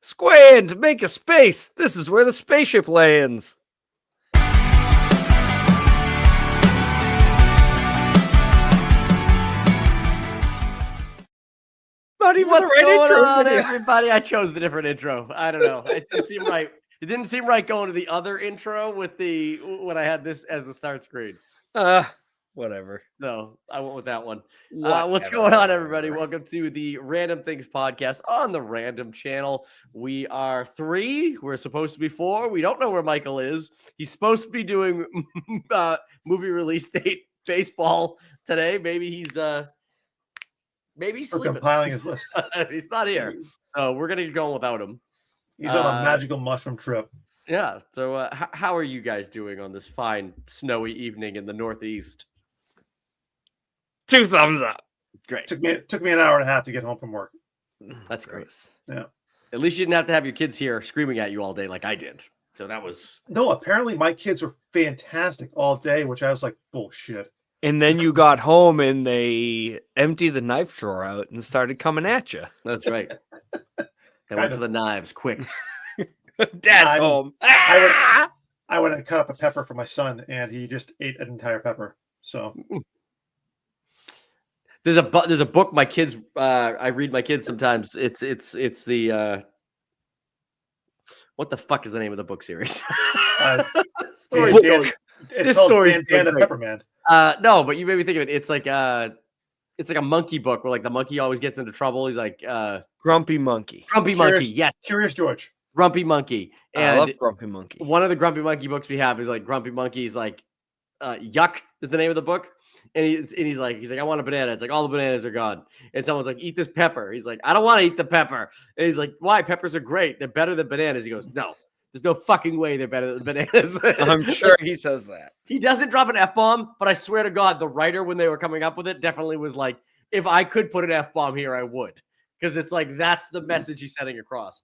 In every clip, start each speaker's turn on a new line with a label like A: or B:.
A: Squid, make a space. This is where the spaceship lands. Not even
B: What's
A: the right
B: going
A: intro
B: on,
A: video.
B: everybody? I chose the different intro. I don't know. It didn't seem right. It didn't seem right going to the other intro when I had this as the start screen.
A: Whatever.
B: So I went with that one. What's going on, everybody?
A: Whatever.
B: Welcome to the Random Things podcast on the Random channel. We are 3. We're supposed to be 4. We don't know where Michael is. He's supposed to be doing movie release date baseball today. Maybe he's sleeping.
C: Compiling his list.
B: He's not here, so we're gonna get going without him.
C: He's on a magical mushroom trip.
B: Yeah. So how are you guys doing on this fine snowy evening in the Northeast?
A: 2 thumbs up.
B: Great.
C: Took me an hour and a half to get home from work.
B: That's great.
C: Yeah.
B: At least you didn't have to have your kids here screaming at you all day like I did. So that was
C: No, apparently my kids were fantastic all day, which I was like, bullshit.
A: And then you got home and they emptied the knife drawer out and started coming at you.
B: That's right. They went for the knives quick.
A: Dad's home.
C: I went and cut up a pepper for my son, and he just ate an entire pepper. So
B: There's a book my kids I read my kids sometimes. It's the what the fuck is the name of the book series? This story's
C: Dan the Pepperman.
B: No, but you made me think of it. It's like a monkey book where like the monkey always gets into trouble. He's like
A: Grumpy Monkey.
B: Monkey. Yes.
C: Curious George.
B: Grumpy Monkey. And
A: I love Grumpy Monkey.
B: One of the Grumpy Monkey books we have is like Grumpy Monkey's like Yuck is the name of the book. And he's like, I want a banana. It's like all the bananas are gone. And someone's like, eat this pepper. He's like, I don't want to eat the pepper. And he's like, why? Peppers are great. They're better than bananas. He goes, no, there's no fucking way they're better than bananas.
A: I'm sure he says that.
B: He doesn't drop an F-bomb, but I swear to God, the writer, when they were coming up with it, definitely was like, if I could put an F-bomb here, I would. Because it's like, that's the message he's sending across.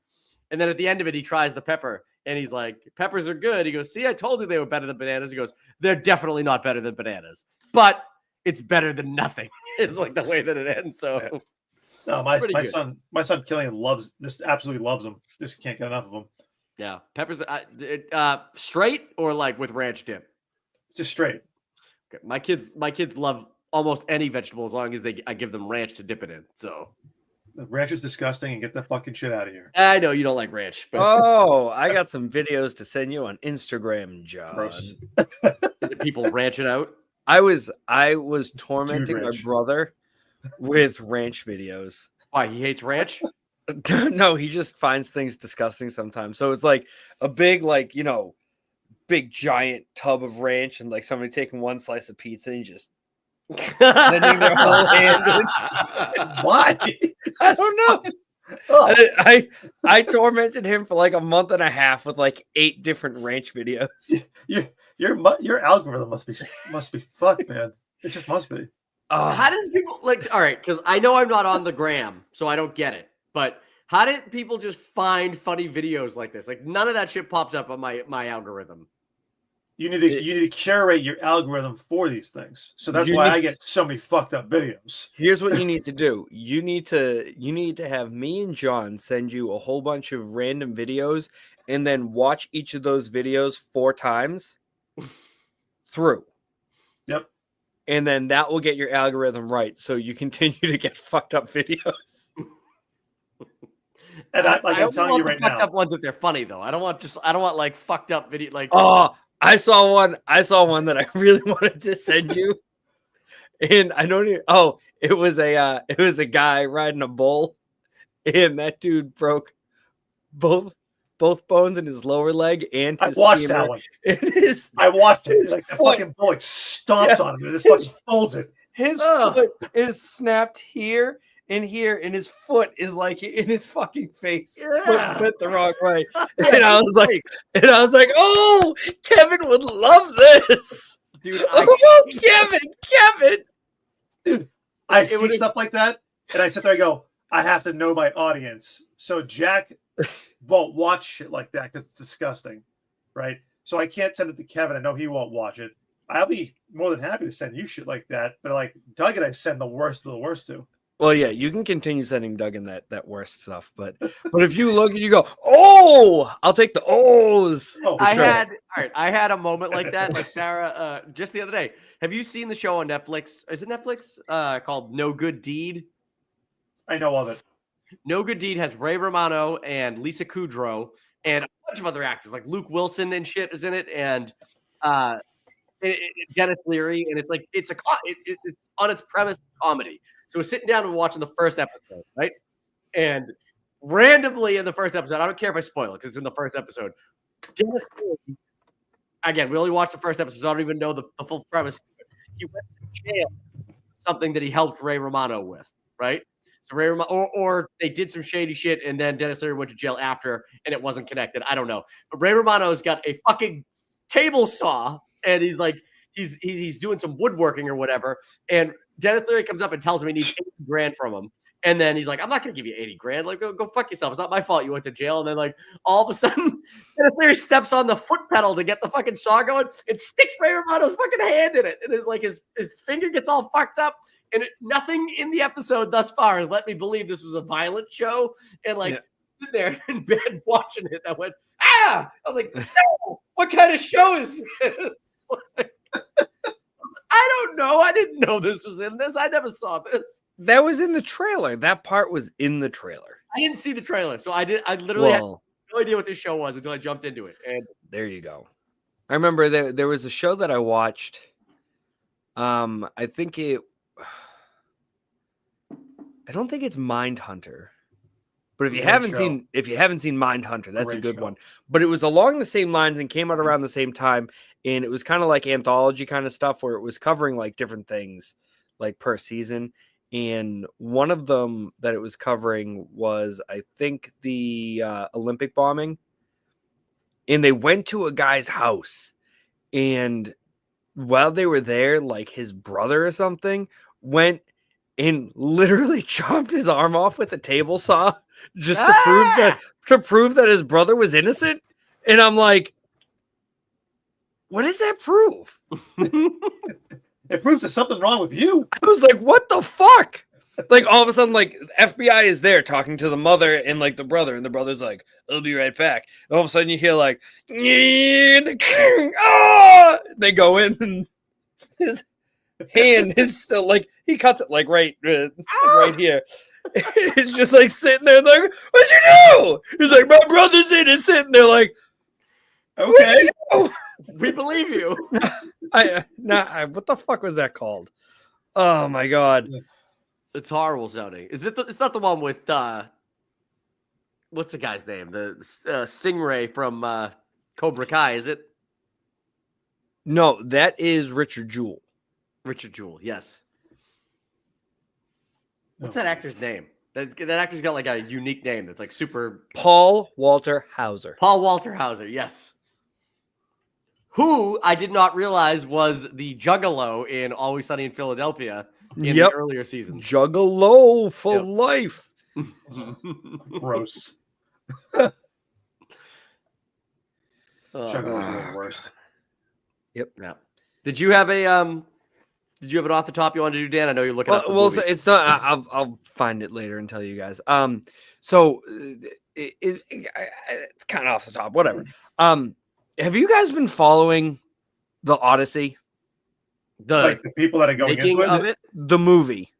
B: And then at the end of it, he tries the pepper. And he's like, peppers are good. He goes, see, I told you they were better than bananas. He goes, they're definitely not better than bananas. But it's better than nothing. It's like the way that it ends. So
C: no, my son Killian absolutely loves them. Just can't get enough of them.
B: Yeah. Peppers straight or like with ranch dip?
C: Just straight.
B: Okay. My kids love almost any vegetable as long as I give them ranch to dip it in. So
C: the ranch is disgusting, and get that fucking shit out of here.
B: I know you don't like ranch. But
A: oh, I got some videos to send you on Instagram, John.
C: Gross.
B: Is it people ranch it out?
A: I was tormenting my brother with ranch videos.
B: Why? He hates ranch?
A: No, he just finds things disgusting sometimes. So it's like a big, like, big giant tub of ranch and like somebody taking one slice of pizza and just sending their whole hand in.
C: Why?
A: I don't know. Oh. I tormented him for like a month and a half with like 8 different ranch videos.
C: Your algorithm must be fucked, man. It just must be.
B: How does people like? All right, because I know I'm not on the gram, so I don't get it. But how did people just find funny videos like this? Like none of that shit pops up on my algorithm.
C: You need to curate your algorithm for these things. So that's why I get so many fucked up videos.
A: Here's what you need to do. You need to have me and John send you a whole bunch of random videos and then watch each of those videos 4 times through.
C: Yep.
A: And then that will get your algorithm right. So you continue to get fucked up videos.
C: And I'm telling you right now,
B: fucked up ones if they're funny though. I don't want like fucked up video like.
A: Oh, I saw one that I really wanted to send you, and I don't even. Oh, it was a guy riding a bull, and that dude broke both bones in his lower leg and his
C: I watched
A: femur.
C: that one.
A: I
C: watched it. Like the fucking bull stomps on him and just fucking folds it.
A: His foot is snapped here and here, and his foot is like in his fucking face.
B: Yeah.
A: Put the wrong way. And I was like, oh, Kevin would love this.
B: Dude,
A: Kevin.
C: Dude, I see stuff like that, and I sit there and go, I have to know my audience. So Jack won't watch shit like that because it's disgusting, right? So I can't send it to Kevin. I know he won't watch it. I'll be more than happy to send you shit like that, but like Doug and I send the worst of the worst to.
A: Well, yeah, you can continue sending Duggan that worst stuff, but if you look and you go, oh, I'll take the O's.
C: Oh, for sure.
B: I had a moment like that. Like Sarah, just the other day. Have you seen the show on Netflix? Is it Netflix? Called No Good Deed.
C: I know of it.
B: No Good Deed has Ray Romano and Lisa Kudrow and a bunch of other actors like Luke Wilson and shit is in it, and Dennis Leary, and it's on its premise comedy. So we're sitting down and watching the first episode, right? And randomly in the first episode, I don't care if I spoil it because it's in the first episode. Dennis Leary, again, we only watched the first episode, so I don't even know the full premise. He went to jail, something that he helped Ray Romano with, right? So Ray Romano, or they did some shady shit, and then Dennis Leary went to jail after, and it wasn't connected. I don't know. But Ray Romano's got a fucking table saw, and he's like, he's doing some woodworking or whatever, and Dennis Leary comes up and tells him he needs $80,000 from him. And then he's like, I'm not going to give you $80,000. Like, go fuck yourself. It's not my fault you went to jail. And then, like, all of a sudden, Dennis Leary steps on the foot pedal to get the fucking saw going and sticks Ray Romano's fucking hand in it. And it's like his finger gets all fucked up. And nothing in the episode thus far has let me believe this was a violent show. And, like, sitting there in bed watching it, I went, ah! I was like, no, what kind of show is this? I don't know. I didn't know this was in this. I never saw this.
A: That was in the trailer. That part was in the trailer.
B: I didn't see the trailer, so I literally had no idea what this show was until I jumped into it. And
A: there you go. I remember there was a show that I watched. I don't think it's Mindhunter. But if you haven't seen Mindhunter, that's a good one. But it was along the same lines and came out around the same time, and it was kind of like anthology kind of stuff where it was covering like different things like per season. And one of them that it was covering was, I think, the Olympic bombing. And they went to a guy's house, and while they were there, like his brother or something went and literally chopped his arm off with a table saw just to prove that his brother was innocent. And I'm like, what does that prove?
C: It proves there's something wrong with you.
A: I was like, what the fuck? Like all of a sudden, like FBI is there talking to the mother and like the brother, and the brother's like, I'll be right back. And all of a sudden you hear like, they go in and his hand is still like, he cuts it like right here. It's just like sitting there like, what'd you do? He's like, my brother's innocent. And they're like,
C: okay,
B: we believe you.
A: What the fuck was that called? Oh my god,
B: it's horrible sounding. It's not the one with what's the guy's name? The Stingray from Cobra Kai, is it?
A: No, that is Richard Jewell.
B: Richard Jewell, yes. What's that actor's name? That actor's got like a unique name that's like super.
A: Paul Walter Hauser.
B: Paul Walter Hauser, yes. Who I did not realize was the Juggalo in Always Sunny in Philadelphia in the earlier seasons.
A: Juggalo for life.
C: Gross. Juggalo's the worst.
A: Yep.
B: Yeah. Did you have an off the top you wanted to do, Dan? I know you're looking at
A: so it's not. I'll find it later and tell you guys. So it's kind of off the top. Whatever. Have you guys been following the Odyssey?
C: The people that are going into it?
A: The movie.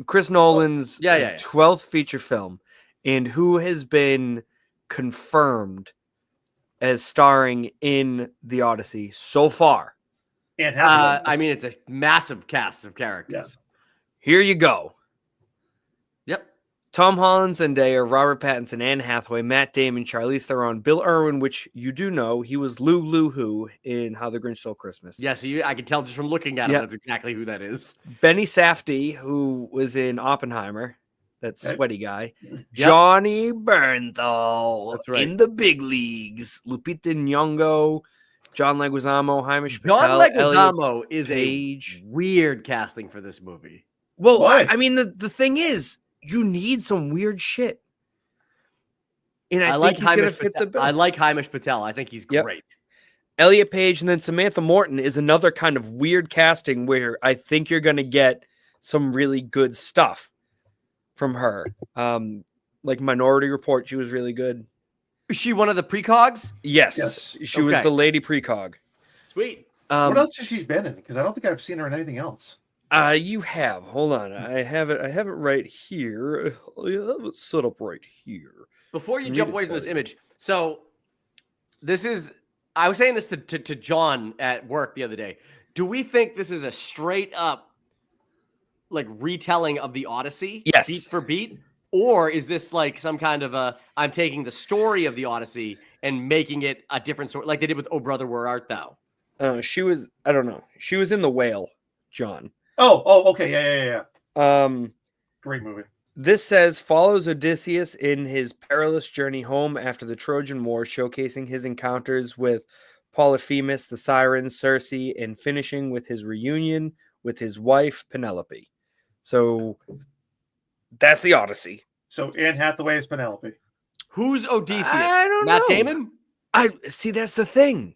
A: Chris Nolan's 12th feature film, and who has been confirmed as starring in the Odyssey so far?
B: I mean, it's a massive cast of characters.
A: Here you go.
B: Yep.
A: Tom Holland, Zendaya, Robert Pattinson, Anne Hathaway, Matt Damon, Charlize Theron, Bill Irwin, which you do know, he was Lou Who in How the Grinch Stole Christmas.
B: Yes, I can tell just from looking at him, that's exactly who that is.
A: Benny Safdie, who was in Oppenheimer, that sweaty guy. Yep. Johnny Bernthal, that's right, in the big leagues. Lupita Nyong'o, John Leguizamo, Hamish Patel.
B: John Leguizamo is a weird casting for this movie.
A: Well, I mean, the thing is, you need some weird shit. And I think he's going to fit the bill.
B: I like Hamish Patel. I think he's great.
A: Elliot Page and then Samantha Morton is another kind of weird casting where I think you're going to get some really good stuff. from her. Like Minority Report, she was really good.
B: Is she one of the precogs?
A: Yes. She was
B: Okay.
A: the lady precog.
B: Sweet.
C: What else has she been in? Because I don't think I've seen her in anything else.
A: You have. Hold on. I have it right here. I have it set up right here.
B: Before you
A: Let me
B: jump away from
A: tell
B: this
A: you.
B: image, so this is, I was saying this to John at work the other day. Do we think this is a straight up like retelling of the Odyssey,
A: Yes.
B: beat for beat? Or is this like some kind of I'm taking the story of the Odyssey and making it a different story, like they did with Oh Brother, Where Art Thou?
A: She was, I don't know. She was in The Whale, John.
C: Oh, okay. Yeah. Great movie.
A: This says follows Odysseus in his perilous journey home after the Trojan War, showcasing his encounters with Polyphemus, the Siren, Circe, and finishing with his reunion with his wife, Penelope. So that's the Odyssey.
C: So Anne Hathaway is Penelope.
B: Who's Odysseus?
A: I don't
B: Matt
A: know.
B: Damon?
A: I see, that's the thing.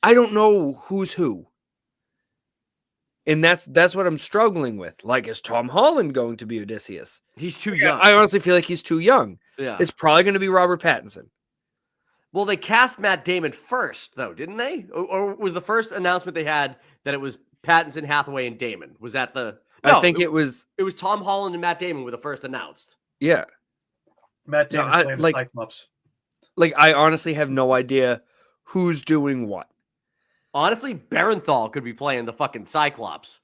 A: I don't know who's who. And that's what I'm struggling with. Like, is Tom Holland going to be Odysseus?
B: He's too young.
A: I honestly feel like he's too young.
B: Yeah.
A: It's probably going to be Robert Pattinson.
B: Well, they cast Matt Damon first, though, didn't they? Or was the first announcement they had that it was Pattinson, Hathaway, and Damon? Was that the? No,
A: I think it was.
B: It was Tom Holland and Matt Damon were the first announced.
A: Yeah.
C: Matt Damon
A: I-
C: playing
A: like-
C: the Cyclops.
A: Like, I honestly have no idea who's doing what.
B: Honestly, Barenthal could be playing the fucking Cyclops.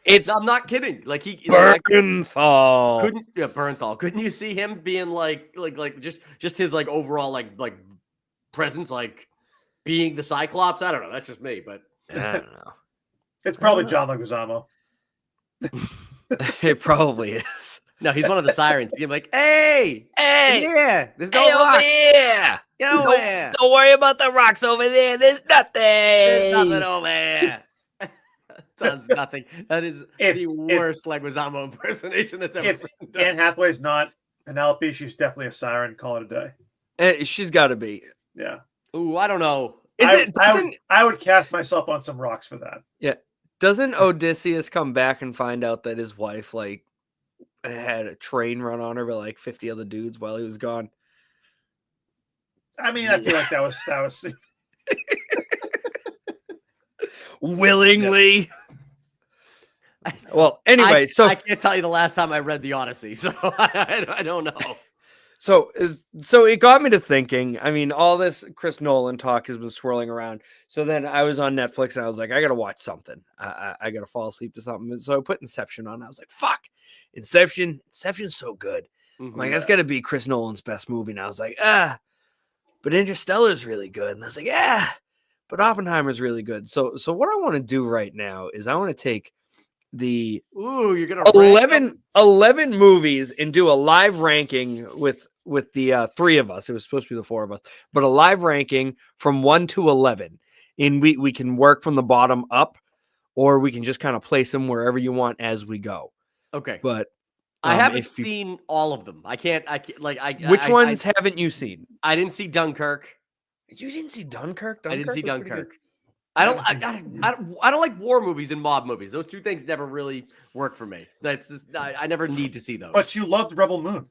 A: It's
B: No, I'm not kidding. Like
A: Bernthal.
B: Barenthal. Couldn't you see him being like just his like overall like presence, like being the Cyclops? I don't know. That's just me, but
A: I don't know.
C: It's probably John Leguizamo.
A: It probably is.
B: no, he's one of the sirens. He's like, hey,
A: Hey,
B: yeah, there's no
A: hey, over
B: rocks.
A: here.
B: Get over there.
A: Don't worry about the rocks over there. There's nothing.
B: There's nothing over there. Sounds nothing. That is the worst Leguizamo impersonation that's ever been done.
C: Anne Hathaway's not Penelope. She's definitely a siren. Call it a day.
A: She's got to be.
C: Yeah.
B: Ooh, I don't know.
C: I would cast myself on some rocks for that.
A: Yeah. Doesn't Odysseus come back and find out that his wife like had a train run on her by like 50 other dudes while he was gone?
C: I mean, I feel like that was
A: Willingly. Well, anyway,
B: I can't tell you the last time I read the Odyssey, so I don't know.
A: So it got me to thinking. I mean, all this Chris Nolan talk has been swirling around. So then I was on Netflix and I was like, I gotta watch something. I gotta fall asleep to something. So I put Inception on. I was like, fuck, Inception's so good. I'm like, that's gotta be Chris Nolan's best movie. And I was like, but Interstellar's really good. And I was like, but Oppenheimer's really good. So what I want to do right now is I want to take the
B: you're gonna
A: 11 movies and do a live ranking with the three of us. It was supposed to be the four of us, but a live ranking from 1 to 11. And we can work from the bottom up, or we can just kind of place them wherever you want as we go.
B: Okay,
A: But
B: I haven't seen all of them. I can't
A: which ones haven't you seen?
B: I didn't see Dunkirk.
A: You didn't see Dunkirk?
B: I didn't see
A: was pretty
B: Dunkirk.
A: good.
B: I don't like war movies and mob movies. Those two things never really work for me. That's just I never need to see those.
C: But you loved Rebel Moon.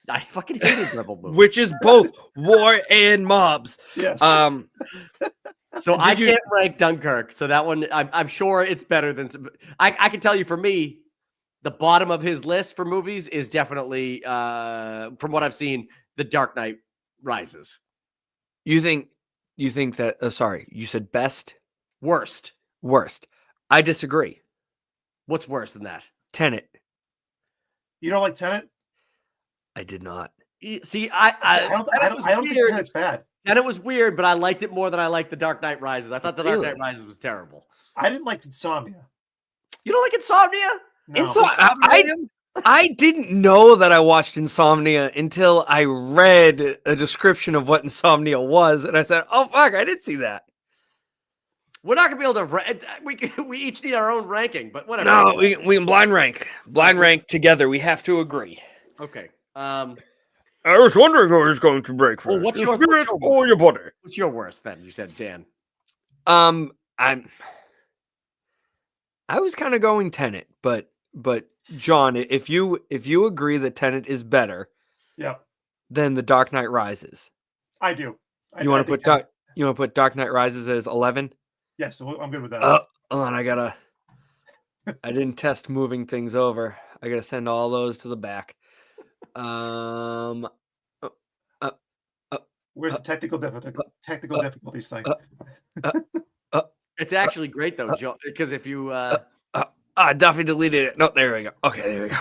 B: I fucking hated Rebel Moon.
A: Which is both war and mobs.
C: Yes.
B: So I can't rank Dunkirk. So that one, I'm sure it's better than. I can tell you, for me, the bottom of his list for movies is definitely, from what I've seen, The Dark Knight Rises.
A: You think that? Sorry, you said best.
B: Worst.
A: I disagree.
B: What's worse than that?
A: Tenet.
C: You don't like Tenet?
A: I did not.
B: See,
C: I don't think Tenet's bad.
B: Tenet was weird, but I liked it more than I liked The Dark Knight Rises. I thought The Dark Knight Rises was terrible.
C: I didn't like Insomnia.
B: You don't like Insomnia?
C: No.
A: I didn't know that I watched Insomnia until I read a description of what Insomnia was, and I said, "Oh fuck, I did see that."
B: We're not gonna be able to. We each need our own ranking, but whatever.
C: Oh,
A: No, we can blind rank together. We have to agree.
B: Okay.
A: I was wondering who was going to break first.
B: Well, what's your
A: or your butter?
B: What's your worst then? You said Dan.
A: I was kind of going Tenet, but But John, if you agree that Tenet is better
C: Yeah,
A: than The Dark Knight Rises,
C: I do.
A: you want to put Dark Knight Rises as 11?
C: Yes, I'm good with that.
A: Hold on, I didn't test moving things over. I gotta send all those to the back.
C: Where's the technical difficulties thing?
B: It's actually great though, Joe, because if you
A: Duffy deleted it. No, there we go. Okay, there we go.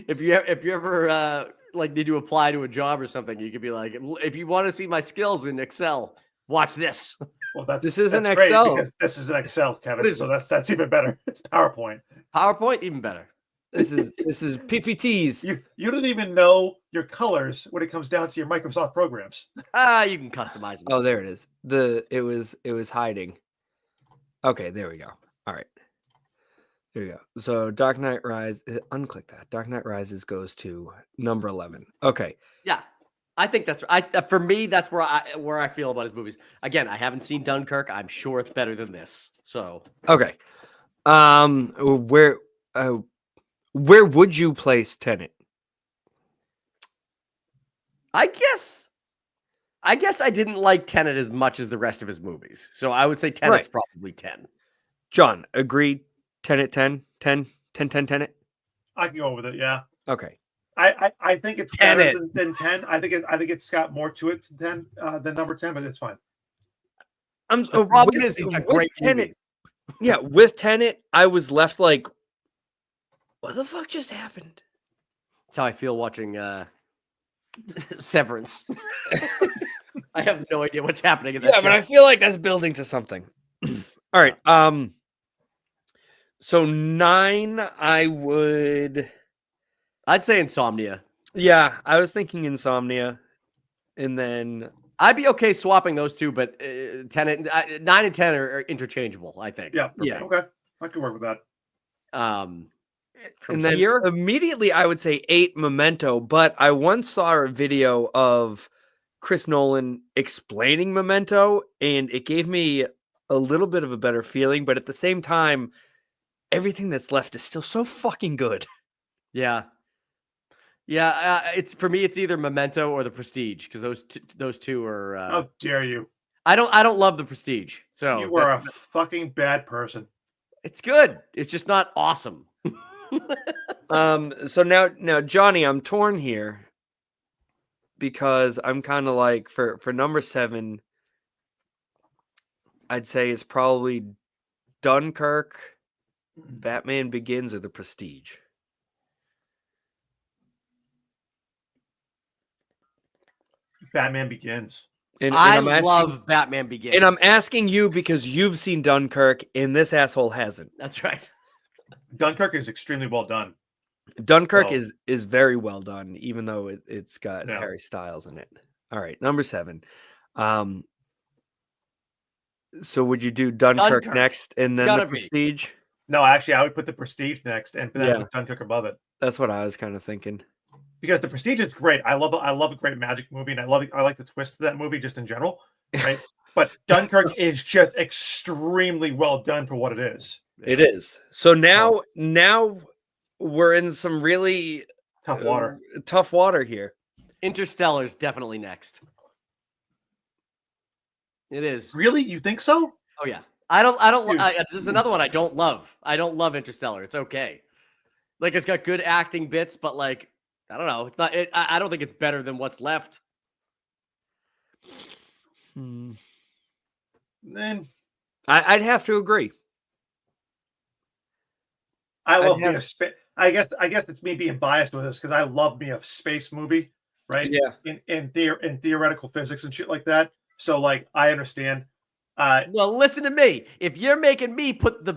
B: if you ever like need to apply to a job or something, you could be like, if you want to see my skills in Excel, watch this.
C: Well,
A: this isn't
C: that's
A: Excel
C: great because this is an Excel, Kevin. So that's even better. It's PowerPoint.
B: PowerPoint, even better.
A: This is PPTs.
C: You don't even know your colors when it comes down to your Microsoft programs.
B: You can customize them.
A: Oh, there it is. It was hiding. Okay, there we go. All right. There you go. So Dark Knight Rises, unclick that. Dark Knight Rises goes to number 11. Okay.
B: Yeah. I think that's for me, that's where I feel about his movies. Again, I haven't seen Dunkirk. I'm sure it's better than this. So
A: okay. Where would you place Tenet?
B: I guess I didn't like Tenet as much as the rest of his movies. So I would say Tenet's probably 10.
A: John, agree? Tenet 10? 10? 10, 10, Tenet?
C: I can go with it, yeah.
A: Okay.
C: I think it's better than 10. I think it's got more to it than number 10, but it's fine.
B: The problem is he's got great
A: Tenet. Yeah, with Tenet, I was left like, what the fuck just happened?
B: That's how I feel watching Severance. I have no idea what's happening in that show.
A: But I feel like that's building to something. All right. So 9,
B: I'd say Insomnia.
A: Yeah, I was thinking Insomnia, and then
B: I'd be okay swapping those two, but 9 and 10 are interchangeable, I think.
C: Yeah. Okay. I can work with that.
A: And then immediately I would say 8, Memento, but I once saw a video of Chris Nolan explaining Memento, and it gave me a little bit of a better feeling, but at the same time, everything that's left is still so fucking good.
B: Yeah. Yeah, it's for me. It's either Memento or The Prestige because those two are.
C: How dare you?
B: I don't love The Prestige. So
C: you are a fucking bad person.
B: It's good. It's just not awesome.
A: So now, Johnny, I'm torn here because I'm kind of like for number 7. I'd say it's probably Dunkirk, Batman Begins, or The Prestige.
C: Batman Begins.
B: And I love Batman Begins.
A: And I'm asking you because you've seen Dunkirk and this asshole hasn't.
B: That's right.
C: Dunkirk is extremely well done.
A: Dunkirk is very well done, even though it's got Harry Styles in it. All right, number 7. So would you do Dunkirk next and then The Prestige?
C: No, actually, I would put The Prestige next and then put Dunkirk above it.
A: That's what I was kind of thinking.
C: Because The Prestige is great. I love a great magic movie, and I like the twist of that movie just in general, right? But Dunkirk is just extremely well done for what it is.
A: It is. So now we're in some really
C: tough water.
A: Tough water here.
B: Interstellar's definitely next. It is.
C: Really? You think so?
B: Oh yeah. This is another one I don't love. I don't love Interstellar. It's okay. Like it's got good acting bits, but like I don't know. It's not. I don't think it's better than what's left.
C: Then
A: I'd have to agree.
C: I guess it's me being biased with this because I love me a space movie, right?
A: Yeah.
C: In theoretical physics and shit like that. So like I understand.
B: Well, listen to me. If you're making me put the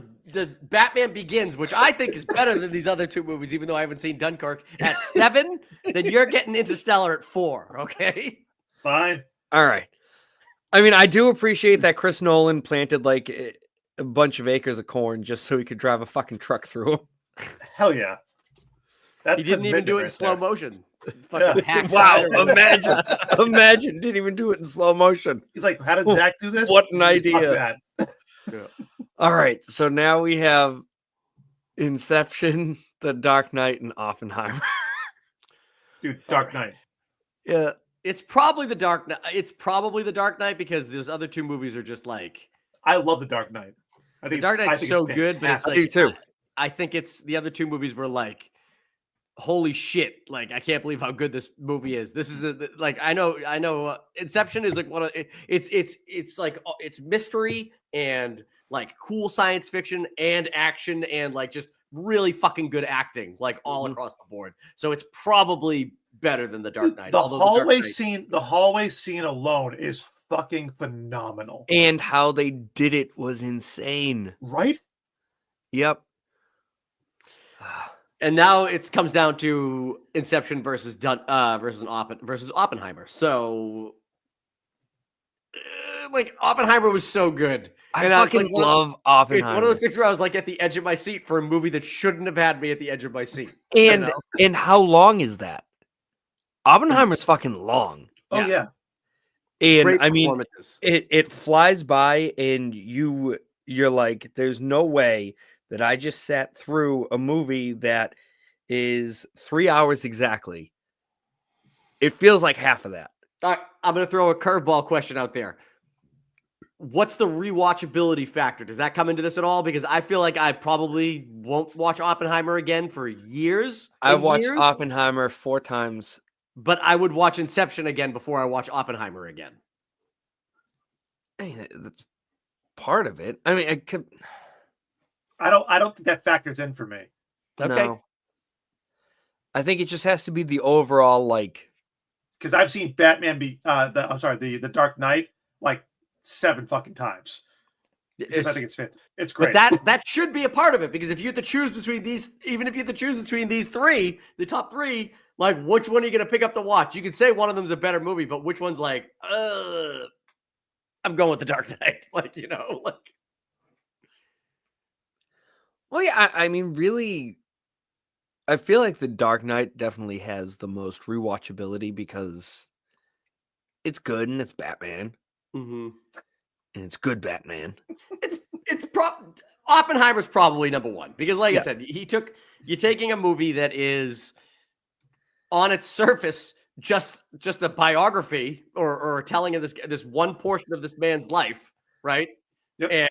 B: Batman Begins, which I think is better than these other two movies, even though I haven't seen Dunkirk, at 7, then you're getting Interstellar at 4. Okay.
C: Fine.
A: All right. I mean, I do appreciate that Chris Nolan planted like a bunch of acres of corn just so he could drive a fucking truck through them.
C: Hell yeah.
B: He didn't even do it in slow motion.
A: Wow, imagine didn't even do it in slow motion.
C: He's like, how did Zach do this?
A: What an idea. All right, so now we have Inception, The Dark Knight, and Oppenheimer.
C: Dude, Dark Knight.
A: Yeah.
B: It's probably the Dark Knight. It's probably the Dark Knight because those other two movies are just like.
C: I love the Dark Knight. I think
B: the Dark Knight's so good, but it's
A: I
B: like
A: do too.
B: I think it's the other two movies were like, holy shit! Like I can't believe how good this movie is. This is like I know. Inception is like one of it's like it's mystery and like cool science fiction and action and like just really fucking good acting like all across the board. So it's probably better than the Dark Knight.
C: The hallway scene alone is fucking phenomenal.
A: And how they did it was insane.
C: Right?
A: Yep.
B: And now it comes down to Inception versus Oppenheimer. So, like Oppenheimer was so good.
A: I fucking love Oppenheimer.
B: It's one of those things where I was like at the edge of my seat for a movie that shouldn't have had me at the edge of my seat.
A: And how long is that? Oppenheimer's fucking long.
C: Oh yeah.
A: And
B: Great
A: I mean, it flies by, and you're like, there's no way that I just sat through a movie that is 3 hours exactly. It feels like half of that.
B: All right, I'm going to throw a curveball question out there. What's the rewatchability factor? Does that come into this at all? Because I feel like I probably won't watch Oppenheimer again for years.
A: I watched Oppenheimer 4 times.
B: But I would watch Inception again before I watch Oppenheimer again.
A: I mean, that's part of it. I mean,
C: I don't think that factors in for me.
B: Okay.
A: No. I think it just has to be the overall like.
C: Because I've seen Batman the Dark Knight like 7 fucking times. Because I think it's great.
B: But that should be a part of it, because if you have to choose between these, even if you have to choose between these three, the top 3, like which one are you going to pick up to watch? You could say one of them's a better movie, but which one's like, I'm going with the Dark Knight. Like, like.
A: Well, yeah, I mean, really, I feel like the Dark Knight definitely has the most rewatchability because it's good and it's Batman.
B: Mm-hmm.
A: And it's good Batman.
B: Oppenheimer's probably number 1 because, like I said, you're taking a movie that is on its surface just a biography or a telling of this one portion of this man's life, right?
C: Yep.
B: And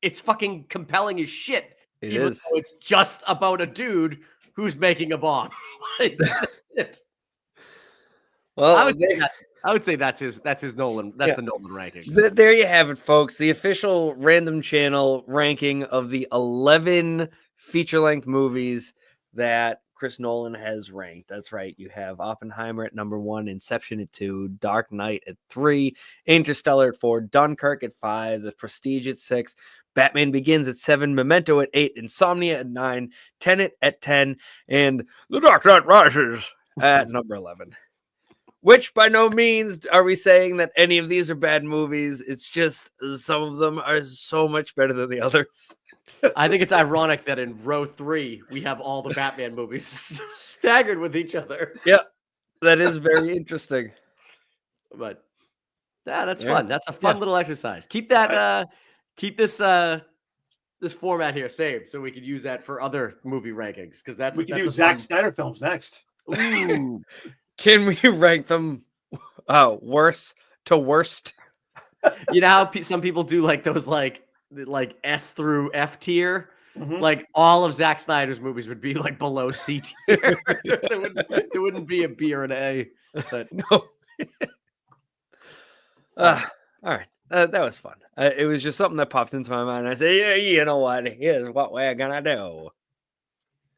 B: it's fucking compelling as shit.
A: It
B: even
A: is.
B: though it's just about a dude who's making a bomb.
A: Well,
B: I would say that's his Nolan. That's the Nolan rankings.
A: There you have it, folks. The official Random Channel ranking of the 11 feature-length movies that Chris Nolan has ranked. That's right. You have Oppenheimer at number 1, Inception at 2, Dark Knight at 3, Interstellar at 4, Dunkirk at 5, The Prestige at 6, Batman Begins at 7, Memento at 8, Insomnia at 9, Tenet at 10, and The Dark Knight Rises at number 11. Which by no means are we saying that any of these are bad movies. It's just some of them are so much better than the others.
B: I think it's ironic that in row 3, we have all the Batman movies staggered with each other.
A: Yeah, that is very interesting.
B: But that's fun. That's a fun little exercise. Keep that, keep this format here saved so we could use that for other movie rankings. Because we can do
C: Zack Snyder films next.
B: Ooh.
A: Can we rank them worse to worst?
B: You know how some people do like those like S through F tier?
C: Mm-hmm.
B: Like all of Zack Snyder's movies would be like below C tier. there wouldn't be a B or an A. But
A: no. All right. That was fun. It was just something that popped into my mind. I said, yeah, you know what? Here's what we're gonna do.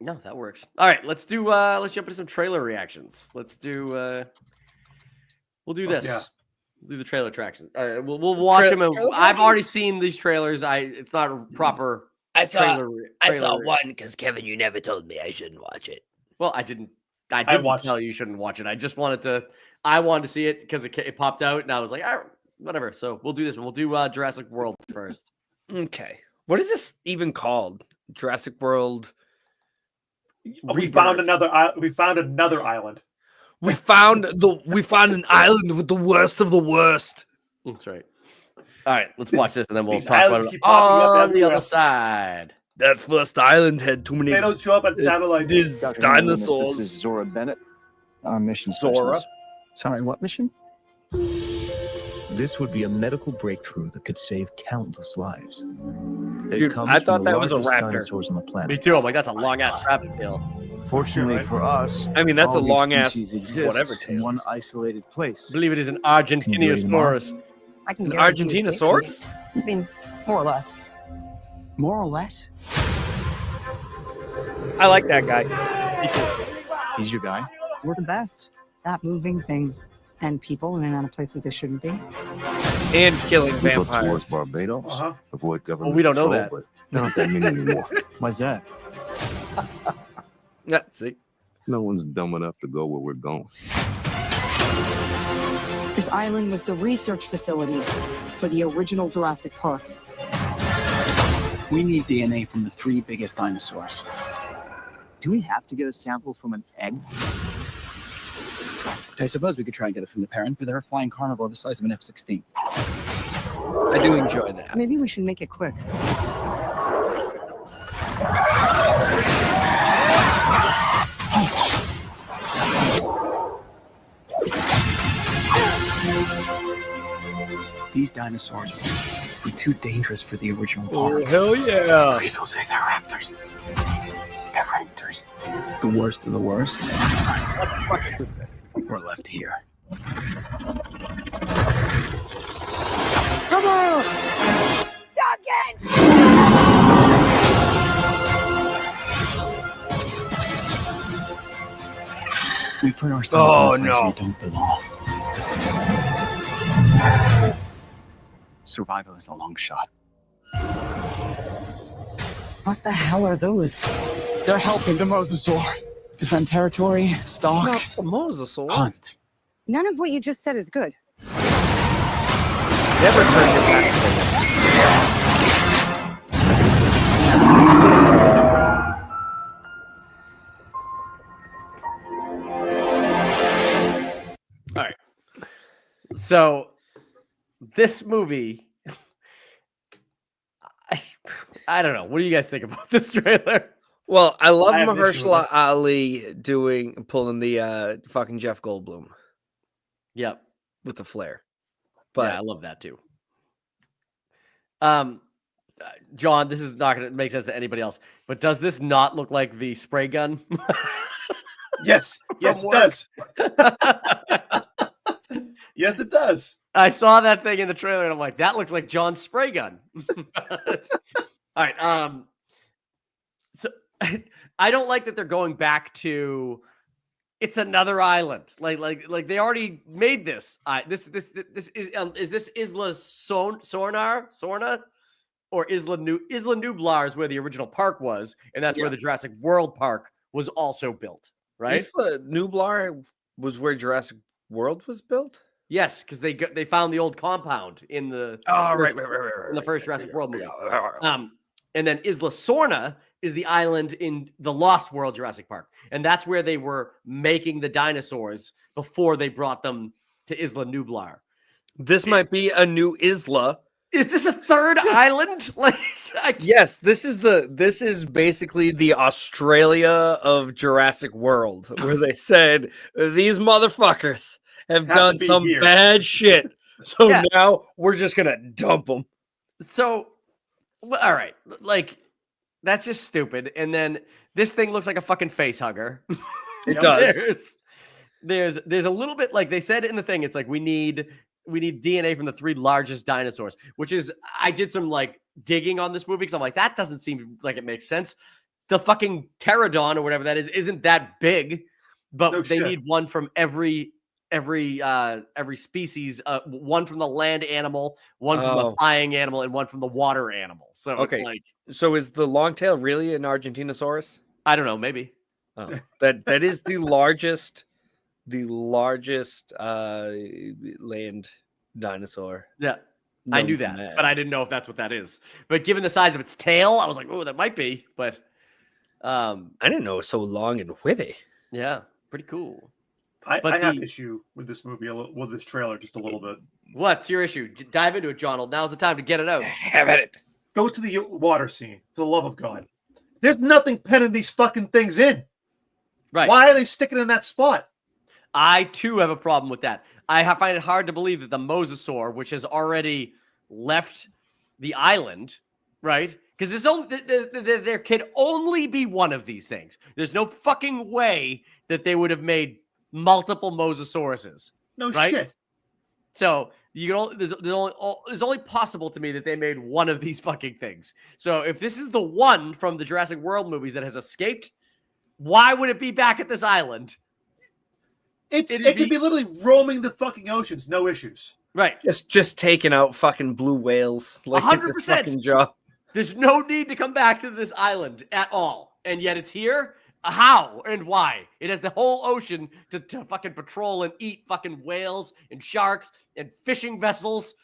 B: No, that works. All right, let's jump into some trailer reactions. We'll do this.
C: Yeah.
B: Do the trailer traction. All right, we'll watch them. I've already seen these trailers. It's not a proper trailer.
A: I saw one because Kevin, you never told me I shouldn't watch it.
B: Well, I didn't tell you shouldn't watch it. I wanted to see it because it popped out, and I was like, all right, whatever. So we'll do this one. We'll do Jurassic World first.
A: Okay. What is this even called? Jurassic World.
C: We found another island. We found an island with the worst of the worst.
B: That's right. All right, let's watch this and then we'll
C: These
B: talk about
C: islands
B: it
C: keep popping up
B: on the
C: everywhere.
B: other side.
A: that first island had too many.
C: They don't show up on satellites.
A: These
D: Dr. Nicholas,
A: dinosaurs.
D: This is Zora Bennett, our mission
A: Zora?
D: specialist. Sorry, what mission?
E: This would be a medical breakthrough that could save countless lives. It
A: Dude,
E: comes
A: I
E: from
A: thought
E: the
A: that was a
E: largest
A: raptor.
E: dinosaurs on the
B: Me
E: planet.
B: too. I'm like, that's a long ass rabbit tail.
D: Fortunately
C: Right.
D: for us,
A: I mean, that's
D: all
A: a
D: these
A: long ass
D: species exist
A: whatever
D: in
A: tail.
D: one isolated place.
B: I believe it is an
D: Can you do any more?
B: Argentinosaurus.
F: I can
A: An
F: guarantee you
A: Argentina
F: safety.
A: source?
F: I mean, more or less.
D: More or less,
A: I like that guy.
D: he's your guy.
F: We're the best at moving things and people in and out of places they shouldn't be.
A: And killing
E: We go towards
A: vampires.
E: Barbados,
C: Uh-huh.
E: avoid government
B: we don't know
E: control,
B: that.
E: but not that many anymore.
D: Why's that?
A: Yeah, see?
E: No one's dumb enough to go where we're going.
F: This island was the research facility for the original Jurassic Park.
D: We need DNA from the 3 biggest dinosaurs. Do we have to get a sample from an egg? I suppose we could try and get it from the parent, but they're a flying carnivore the size of an F-16.
A: I do enjoy that.
F: Maybe we should make it quick.
D: These dinosaurs were too dangerous for the original
A: Oh,
D: park.
A: hell yeah.
D: Please don't say they're raptors. They're raptors. The worst of the worst. We're left here.
F: Come on! Duggan!
D: We put ourselves
A: Oh,
D: in a place
A: no.
D: we don't belong. Survival is a long shot.
F: What the hell are those?
D: They're helping the mosasaur defend territory, stalk,
A: Not the mosasaur.
D: hunt.
F: None of what you just said is good.
A: Never turn your back to them.
B: All right. So this movie, I don't know. What do you guys think about this trailer?
A: Well, I love
C: I have an issue with
A: Mahershala Ali pulling the fucking Jeff Goldblum
B: Yep.
A: with the flare.
B: But
A: But
B: I love that too. John, this is not going to make sense to anybody else, but does this not look like the spray gun?
C: Yes, yes, it
B: From
C: does. Yes, it does.
B: I saw that thing in the trailer and I'm like, that looks like John's spray gun. All right. So I don't like that they're going back to it's another island. Like they already made this. This is this Isla Sorna or Isla Nublar is where the original park was, and that's where the Jurassic World Park was also built, right?
A: Isla Nublar was where Jurassic World was built.
B: Yes, because they found the old compound in the
A: Right.
B: in the first Jurassic World movie.
A: Yeah.
B: And then Isla Sorna is the island in the Lost World Jurassic Park. And that's where they were making the dinosaurs before they brought them to Isla Nublar.
A: This might be a new Isla.
B: Is this a third island? Like,
A: Yes, this is basically the Australia of Jurassic World, where they said these motherfuckers have
C: Have
A: done
C: to be
A: some
C: here."
A: bad shit. So
B: Yeah.
A: now we're just gonna dump them.
B: So, all right. Like, that's just stupid. And then this thing looks like a fucking face hugger.
A: It does.
B: There's a little bit like they said in the thing. It's like we need DNA from the 3 largest dinosaurs, which is I did some like digging on this movie because I'm like that doesn't seem like it makes sense. The fucking pterodon or whatever that is isn't that big, but
C: No
B: they
C: shit.
B: need one from every species. One from the land animal, one from the
A: Oh.
B: flying animal, and one from the water animal. So
A: Okay.
B: it's like
A: So is the long tail really an Argentinosaurus?
B: I don't know, maybe.
A: Oh, that is the largest land dinosaur.
B: Yeah. I
A: known
B: knew
A: to
B: that,
A: man.
B: but I didn't know if that's what that is. But given the size of its tail, I was like, oh, that might be. But
A: I didn't know it was so long and witty.
B: yeah, pretty cool.
C: I
B: But
C: have
B: the-
C: issue with this movie, with this trailer, just a little bit.
B: What's your issue? Dive into it, Donald. Now's the time to get it out.
A: Have at it.
C: Go to the water scene, for the love of God. There's nothing penning these fucking things in.
B: Right.
C: Why are they sticking in that spot?
B: I too have a problem with that. Find it hard to believe that the mosasaur, which has already left the island, right? Because there can only be one of these things. There's no fucking way that they would have made multiple mosasauruses.
C: No
B: right?
C: shit.
B: So there's only possible to me that they made one of these fucking things. So if this is the one from the Jurassic World movies that has escaped, why would it be back at this island?
C: It could be literally roaming the fucking oceans, no issues.
B: Right.
A: Just taking out fucking blue whales. Like
B: 100%.
A: It's a fucking job.
B: There's no need to come back to this island at all. And yet it's here? How and why? It has the whole ocean to fucking patrol and eat fucking whales and sharks and fishing vessels.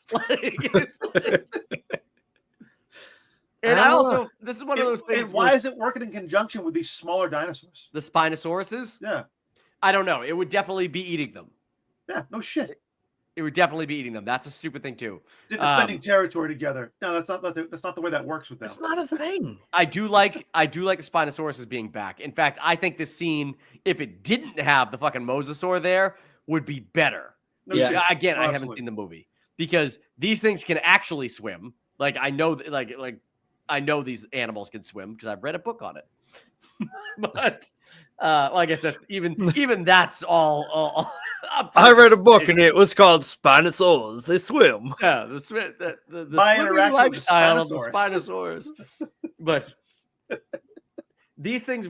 B: And I also, this is one of those things.
C: Why is it working in conjunction with these smaller dinosaurs?
B: The Spinosauruses?
C: Yeah.
B: I don't know. It would definitely be eating them.
C: Yeah, no shit.
B: It would definitely be eating them. That's a stupid thing too.
C: They're defending territory together. No, that's not the way that works with them.
A: It's not a thing.
B: I do like the Spinosauruses being back. In fact, I think this scene, if it didn't have the fucking mosasaur there, would be better.
C: No
B: Yeah.
C: shit.
B: Again, I haven't
C: Absolutely.
B: seen the movie because these things can actually swim. Like I know, I know these animals can swim because I've read a book on it. But like I said, even that's all
A: I read a book and it was called Spinosaurs. They swim.
B: Yeah, the
C: My
B: swimming
C: interaction with the
B: lifestyle of the
C: Spinosaurus.
B: Spinosaurus. But these things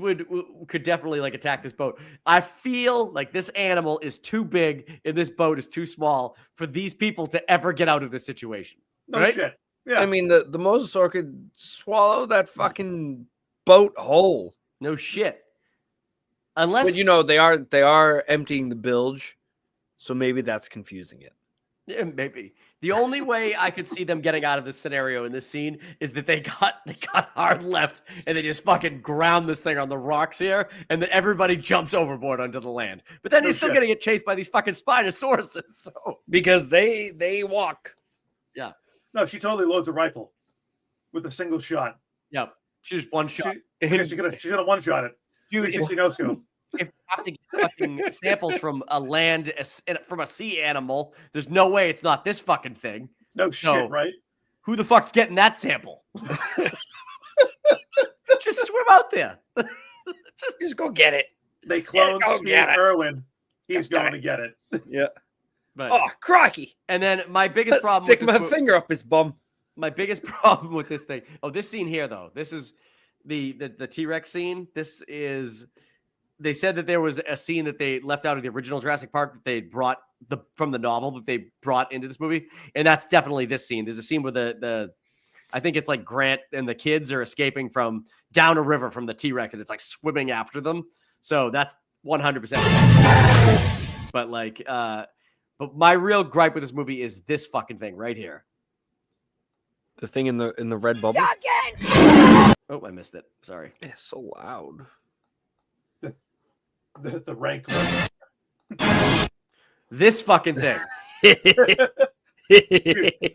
B: could definitely like attack this boat. I feel like this animal is too big and this boat is too small for these people to ever get out of this situation.
C: No
B: right?
C: shit. Yeah.
A: I mean, the mosasaur could swallow that fucking boat whole.
B: No shit. Unless
A: But they are emptying the bilge, so maybe that's confusing it.
B: Yeah, maybe. The only way I could see them getting out of this scenario in this scene is that they got hard left and they just fucking ground this thing on the rocks here, and then everybody jumps overboard onto the land. But then
C: No
B: he's still
C: shit.
B: gonna get chased by these fucking Spinosauruses. So
A: Because they walk.
B: yeah,
C: No, she totally loads a rifle with a single shot.
B: yeah. She's one shot.
C: She's gonna one shot it.
B: Dude,
C: 360 no scope.
B: if you have to get fucking samples from from a sea animal, there's no way it's not this fucking thing.
C: No shit, right?
B: Who the fuck's getting that sample? Just swim out there.
A: Just go get it.
C: They cloned
A: go
C: Steve
A: get it.
C: Irwin. He's going to get it.
A: Yeah.
B: But,
A: Oh, crikey.
B: and then my biggest problem
A: Stick
B: with
A: my
B: this
A: finger up his bum.
B: my biggest problem with this thing. Oh, this scene here though. This is the T-Rex scene. This is. They said that there was a scene that they left out of the original Jurassic Park that they brought from the novel that they brought into this movie, and that's definitely this scene. There's a scene where the I think it's like Grant and the kids are escaping from down a river from the T-Rex, and it's like swimming after them. So that's 100%. But like, but my real gripe with this movie is this fucking thing right here.
A: The thing in the red bubble.
B: Oh, I missed it. Sorry.
A: It's so loud.
C: The rank.
B: This fucking thing.
C: Dude,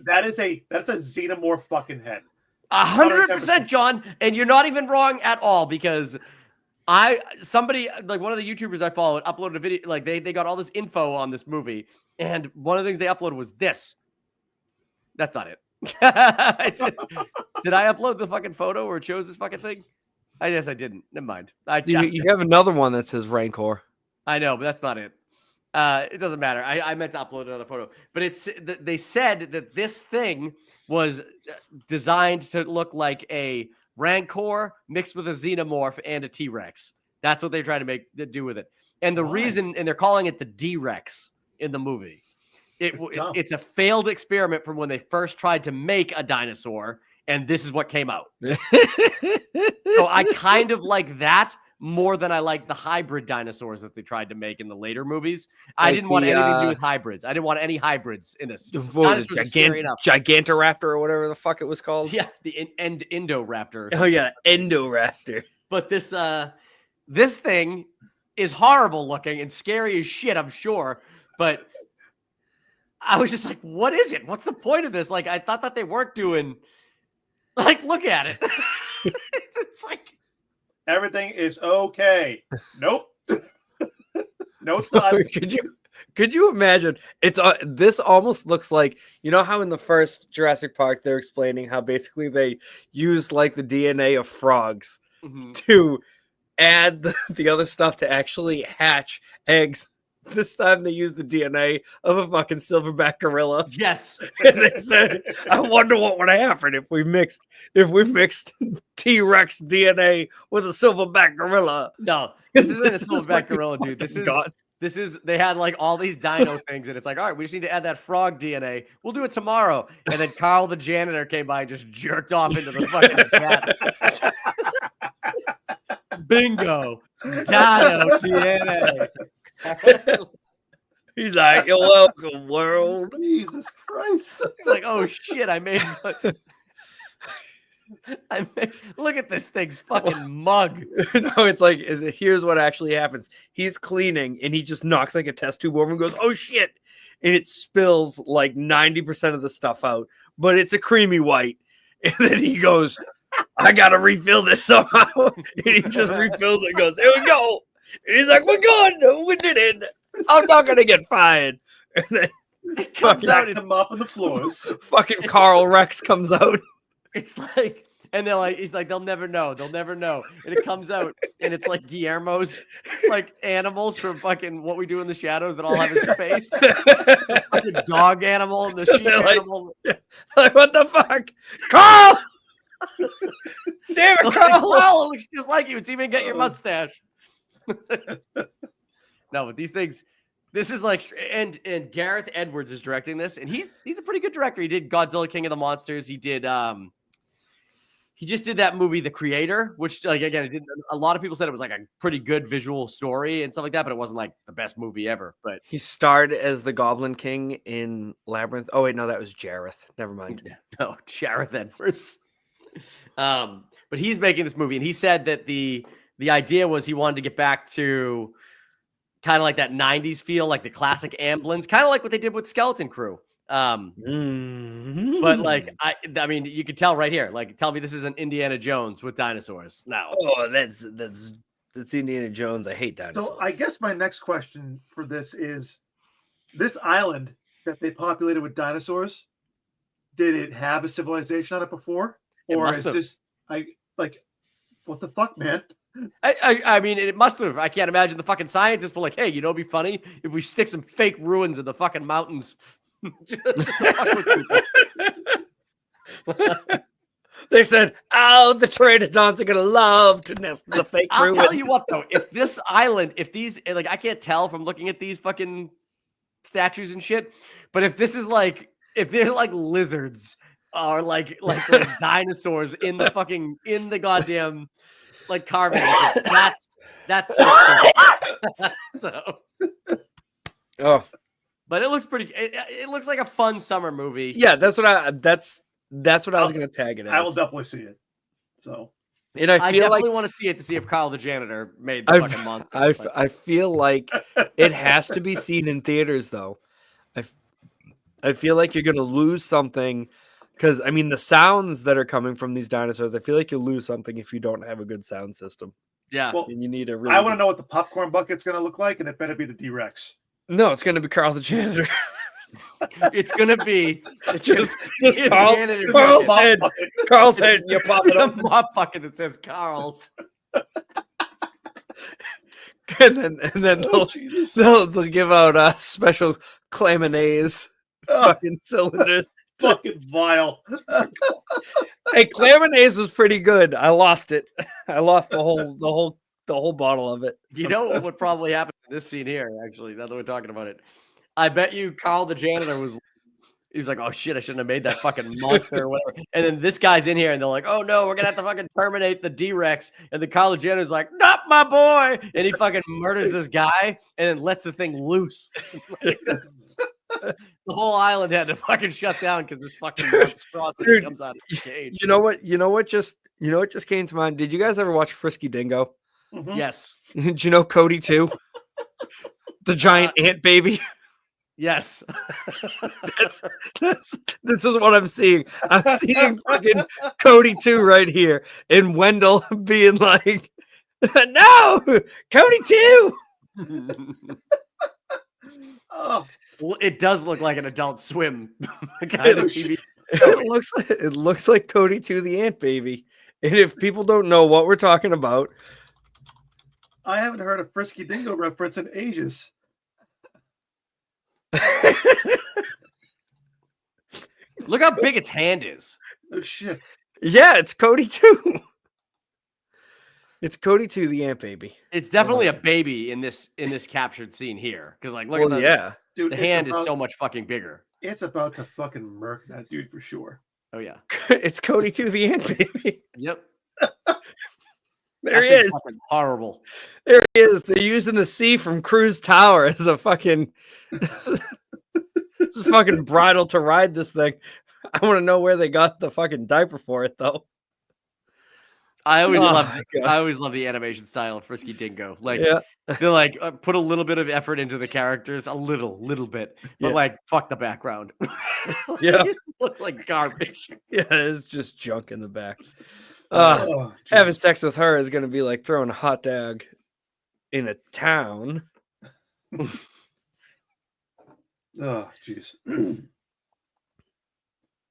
C: that's a xenomorph fucking head.
B: 100%, John, and you're not even wrong at all because somebody like one of the YouTubers I followed uploaded a video, like they got all this info on this movie, and one of the things they uploaded was this. That's not it. Did I upload the fucking photo or chose this fucking thing? I guess I didn't. Never mind.
A: You have another one that says Rancor.
B: I know, but that's not it. It doesn't matter. I meant to upload another photo, but they said that this thing was designed to look like a Rancor mixed with a Xenomorph and a T-Rex. That's what they're trying to do with it. And the reason, and they're calling it the D-Rex in the movie. It's a failed experiment from when they first tried to make a dinosaur, and this is what came out. So I kind of like that more than I like the hybrid dinosaurs that they tried to make in the later movies. I didn't want anything to do with hybrids. I didn't want any hybrids in this.
A: What was it? Gigantoraptor or whatever the fuck it was called?
B: Yeah, the Indoraptor.
A: Oh yeah, Endoraptor.
B: But this thing is horrible looking and scary as shit, I'm sure. But I was just like, what is it? What's the point of this? Like, I thought that they weren't doing Like, look at it. It's like
C: Everything is okay. Nope. No, it's not.
A: Could you imagine? It's this almost looks like, you know how in the first Jurassic Park they're explaining how basically they used like the DNA of frogs to add the other stuff to actually hatch eggs. This time they used the DNA of a fucking silverback gorilla.
B: yes.
A: And they said, I wonder what would happen if we mixed T-Rex DNA with a silverback gorilla.
B: No, this isn't a silverback
A: what we
B: gorilla, dude. This
A: fucking
B: is they had like all these dino things, and it's like, all right, we just need to add that frog DNA. We'll do it tomorrow. And then Carl the janitor came by and just jerked off into the fucking vat. Bingo. Dino DNA.
A: He's like, you're welcome, world.
C: Jesus Christ.
B: It's like, oh shit, I made look at this thing's fucking mug.
A: No, it's like, here's what actually happens. He's cleaning and he just knocks like a test tube over and goes, oh shit. And it spills like 90% of the stuff out, but it's a creamy white. And then he goes, I got to refill this somehow. And he just refills it and goes, there we go. And he's like, we're good. We did it. I'm not going to get fired. And then
B: It comes out,
C: Back to mopping the floors.
A: fucking Carl Rex comes out.
B: it's like, and they're like, he's like, they'll never know. They'll never know. And it comes out, and it's like Guillermo's like animals from fucking What We Do in the Shadows that all have his face. The fucking dog animal and the sheep
A: Like-
B: animal.
A: Like, what the fuck? Carl! Damn it,
B: Like,
A: Carl!
B: wow, it looks just like you. It's even get your mustache. No, but these things, this is like, and Gareth Edwards is directing this, and he's a pretty good director. He did Godzilla King of the Monsters. He did he just did that movie The Creator, which like again, it didn't, a lot of people said it was like a pretty good visual story and stuff like that, but it wasn't like the best movie ever. But
A: He starred as the Goblin King in Labyrinth. Oh, wait, no, that was Jareth. Never mind.
B: no, Gareth Edwards. But he's making this movie, and he said that the idea was he wanted to get back to kind of like that 90s feel, like the classic Amblins, kind of like what they did with Skeleton Crew. But like I mean, you could tell right here. Like, tell me this isn't Indiana Jones with dinosaurs. No.
A: Oh, that's Indiana Jones. I hate dinosaurs.
C: So I guess my next question for this is, this island that they populated with dinosaurs, did it have a civilization on it before?
B: It
C: Or
B: must
C: is
B: have.
C: this like what the fuck, man?
B: I mean, it must have. I can't imagine the fucking scientists were like, hey, you know, it'd be funny if we stick some fake ruins in the fucking mountains. Just to fuck with people.
A: They said, oh, the Pteranodons are going to love to nest in the fake
B: I'll
A: ruin.
B: tell you what, though, if this island, if these, like, I can't tell from looking at these fucking statues and shit, but if this is like, if they're like lizards or like dinosaurs in the fucking, in the goddamn, like carving, that's so stupid. So,
A: Oh,
B: but it looks pretty, it looks like a fun summer movie.
A: yeah, that's what I was going to tag it as.
C: I will definitely see it. So
A: And I
B: I
A: feel
B: definitely
A: like
B: want to see it to see if Carl the janitor made the fucking monster.
A: I feel like it has to be seen in theaters, though. I feel like you're going to lose something because, I mean, the sounds that are coming from these dinosaurs, I feel like you'll lose something if you don't have a good sound system.
B: Yeah.
C: well,
A: And you need a really
C: I want to know what the popcorn bucket's going to look like, and it better be the D-Rex.
A: No, it's going to be Carl the janitor.
B: It's gonna be
A: just
B: a
A: Carl's
B: janitor
A: Carl's
B: bucket.
A: head. Carl's head. And you pop it
B: a
A: up.
B: mop bucket that says Carl's.
A: And then
C: Oh, Jesus.
A: they'll give out special Claminaise
C: Oh,
A: fucking cylinders.
C: fucking vile.
A: Hey, Claminaise was pretty good. I lost it. I lost the whole bottle of it.
B: You know what would probably happen in this scene here, actually, now that we're talking about it. I bet you Carl the janitor was like, oh shit, I shouldn't have made that fucking monster or whatever. And then this guy's in here and they're like, oh no, we're gonna have to fucking terminate the D-Rex. And the Carl the janitor's like, not my boy. And he fucking murders this guy and then lets the thing loose. The whole island had to fucking shut down because this fucking monstrosity
A: Dude,
B: comes out of the cage.
A: You know what just came to mind? Did you guys ever watch Frisky Dingo?
C: Mhm.
B: Yes.
A: Did you know Cody too? The giant ant baby.
B: Yes.
A: This is what I'm seeing. I'm seeing fucking Cody 2 right here, and Wendell being like, "No, Cody 2."
C: Oh,
B: Well, it does look like an Adult Swim kind of TV.
A: It looks like Cody 2 the Ant Baby. And if people don't know what we're talking about,
C: I haven't heard a Frisky Dingo reference in ages.
B: Look how big its hand is.
C: Oh shit!
A: yeah, it's Cody 2. It's Cody 2 the Ant Baby.
B: It's definitely a baby in this captured scene here. Because like, look
A: Well,
B: at
A: yeah.
C: Dude,
B: the
C: it's
B: hand is
C: about-
B: so much fucking bigger.
C: It's about to fucking murk that dude for sure.
B: Oh yeah.
A: It's Cody 2 the Ant Baby.
B: Yep.
A: There he
B: That thing's
A: is.
B: fucking horrible.
A: There he is. They're using the C from Cruise Tower as a fucking this is fucking bridle to ride this thing. I want to know where they got the fucking diaper for it though.
B: I always
A: Oh,
B: love
A: my God.
B: I always love the animation style of Frisky Dingo. Like
A: Yeah.
B: they're like put a little bit of effort into the characters, a little bit, but
A: Yeah.
B: like fuck the background.
A: Yeah.
B: It looks like garbage.
A: Yeah, it's just junk in the back.
C: Oh,
A: Having
C: Jesus.
A: sex with her is going to be like throwing a hot dog in a town.
C: Oh, jeez.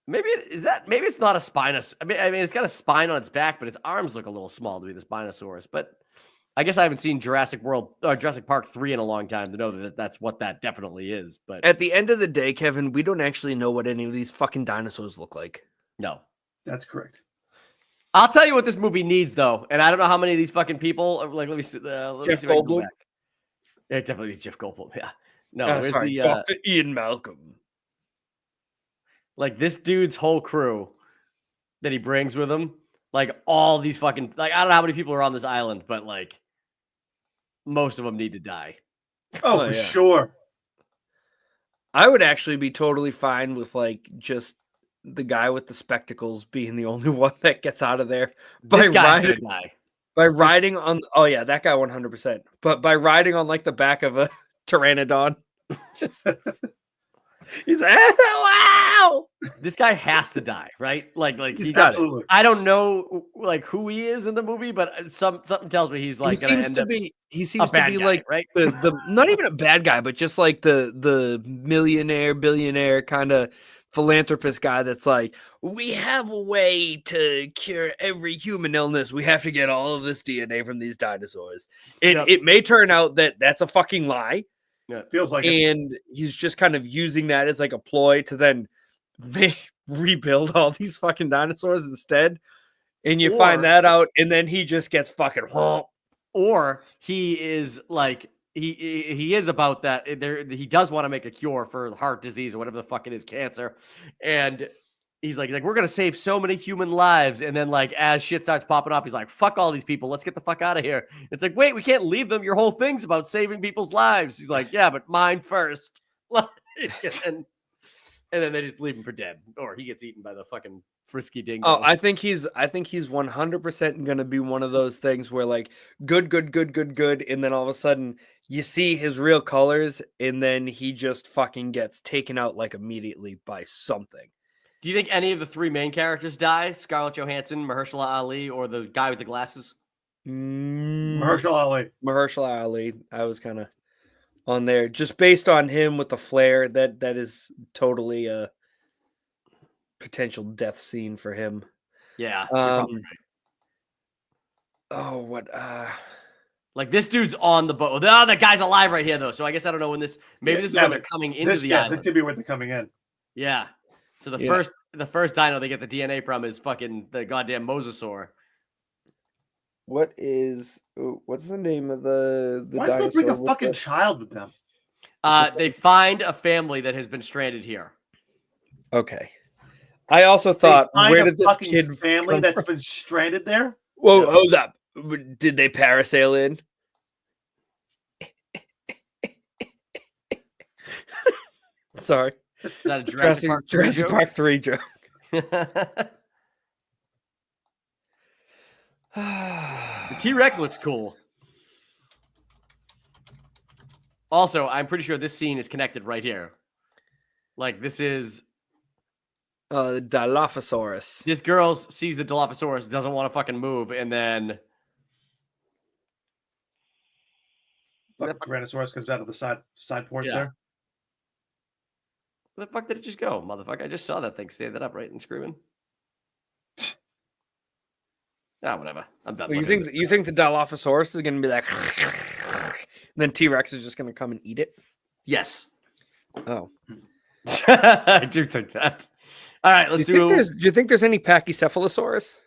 B: Maybe it's not a spinous. I mean, it's got a spine on its back, but its arms look a little small to be the Spinosaurus. But I guess I haven't seen Jurassic Park 3 in a long time to know that that's what that definitely is. But
A: At the end of the day, Kevin, we don't actually know what any of these fucking dinosaurs look like.
B: no.
C: That's correct.
B: I'll tell you what this movie needs, though, and I don't know how many of these fucking people. Like, let me see.
A: Jeff
B: see if I can go
A: Goldblum?
B: back. Yeah, it definitely is Jeff Goldblum. Yeah. No, where's
A: Sorry,
B: the
A: Dr. Ian Malcolm.
B: like this dude's whole crew that he brings with him? Like all these fucking like I don't know how many people are on this island, but like most of them need to die.
C: Oh,
A: Oh,
C: for
A: yeah.
C: sure.
A: I would actually be totally fine with like just the guy with the spectacles being the only one that gets out of there
B: This
A: by
B: guy's
A: riding
B: gonna die.
A: by riding on. Oh yeah, that guy 100%. But by riding on like the back of a pteranodon, just he's like, wow.
B: This guy has to die, right? Like
C: He's
B: he got it.
C: absolutely.
B: I don't know like who he is in the movie, but something tells me he's like
A: he
B: gonna
A: seems
B: end
A: to
B: up
A: be. He
B: a
A: seems to
B: bad
A: be
B: guy,
A: like
B: right?
A: the not even a bad guy, but just like the millionaire, billionaire kind of philanthropist guy that's like, we have a way to cure every human illness. We have to get all of this DNA from these dinosaurs. And
B: Yep.
A: it may turn out that that's a fucking lie.
C: Feels like it.
A: And he's just kind of using that as like a ploy to then rebuild all these fucking dinosaurs instead. And you
B: Or-
A: find that out, and then he just gets fucking
B: Or he is like he is about that. There he does want to make a cure for heart disease or whatever the fuck it is, cancer, and he's like we're gonna save so many human lives. And then like as shit starts popping up, he's like, fuck all these people, let's get the fuck out of here. It's like, wait, we can't leave them. Your whole thing's about saving people's lives. He's like, yeah, but mine first. and then they just leave him for dead, or he gets eaten by the fucking Frisky Dingo.
A: Oh, I think he's 100% gonna be one of those things where like good, and then all of a sudden you see his real colors, and then he just fucking gets taken out like immediately by something.
B: Do you think any of the three main characters die? Scarlett Johansson, Mahershala Ali, or the guy with the glasses?
C: Mahershala Ali.
A: Mahershala Ali, I was kind of on there just based on him with the flare. That is totally a potential death scene for him.
B: Yeah. you're probably right.
A: Oh, what?
B: Like this dude's on the boat. Oh, that guy's alive right here though. So I guess I don't know when this. Maybe
C: Yeah,
B: this is
C: yeah,
B: when they're coming into the
C: This
B: island.
C: could be when they're coming in.
B: Yeah. So the
A: Yeah.
B: first dino they get the DNA from is fucking the goddamn mosasaur.
A: What's the name of the
C: Why did they bring
A: dinosaur
C: a
A: with
C: fucking
A: the-
C: child with them?
B: They find a family that has been stranded here.
A: Okay. I also
C: They
A: thought,
C: find
A: where
C: a
A: did this
C: fucking
A: kid
C: family
A: come
C: that's
A: from?
C: been stranded there?
A: Whoa,
B: Yeah.
A: hold up. Did they parasail in? Sorry.
B: Is that a Jurassic Park 3
A: Jurassic
B: joke?
A: Park 3 joke.
B: The T-Rex looks cool. Also, I'm pretty sure this scene is connected right here. Like this is
A: The Dilophosaurus.
B: this girl sees the Dilophosaurus, doesn't want to fucking move, and then
C: Fucking Tyrannosaurus comes out of the side port
B: Yeah.
C: there.
B: where the fuck did it just go, motherfucker? I just saw that thing standing up, right, and screaming. Whatever. I'm done.
A: Well, you
B: looking
A: think
B: at
A: you think the Dilophosaurus is going to be like, and then T-Rex is just going to come and eat it?
B: this?
A: Oh,
B: Yes. I do think that. All right, let's
A: do you think there's any Pachycephalosaurus?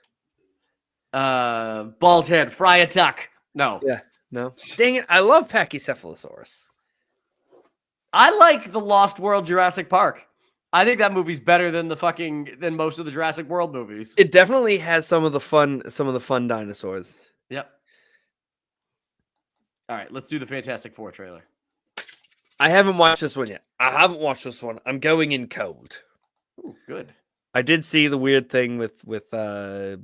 B: bald head, fry a tuck. No.
A: Yeah, no. Dang it! I love Pachycephalosaurus.
B: I like the Lost World Jurassic Park. I think that movie's better than than most of the Jurassic World movies.
A: It definitely has some of the fun dinosaurs.
B: Yep. All right, let's do the Fantastic Four trailer.
A: I haven't watched this one yet. I'm going in cold.
B: Ooh, good.
A: I did see the weird thing with the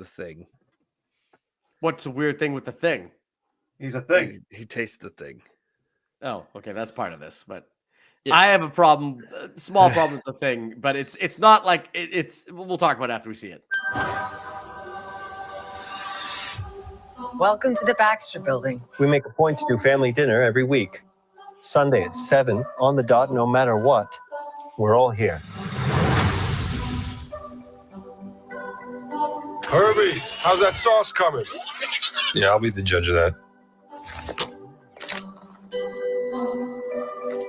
A: thing.
B: What's the weird thing with the thing?
C: He's a thing.
A: He tastes the thing.
B: Oh, okay, that's part of this, but
A: Yeah.
B: I have a problem, small problem with the thing, but it's not like it's. We'll talk about it after we see it.
G: Welcome to the Baxter Building.
E: We make a point to do family dinner every week. Sunday at 7 on the dot, no matter what. We're all here.
H: Herbie, how's that sauce coming? Yeah, I'll be the judge of that.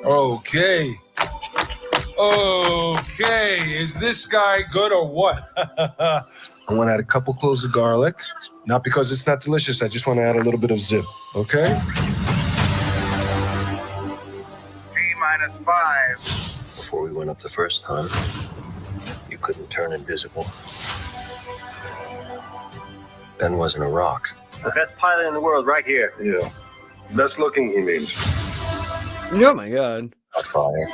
H: Okay. Okay, is this guy good or what? I want to add a couple cloves of garlic. Not because it's not delicious, I just want to add a little bit of zip, okay?
E: T-5. Before we went up the first time, you couldn't turn invisible. Ben wasn't a rock. The best pilot in the world right here.
H: Yeah. Best looking, he means.
A: Oh my god.
E: A fire.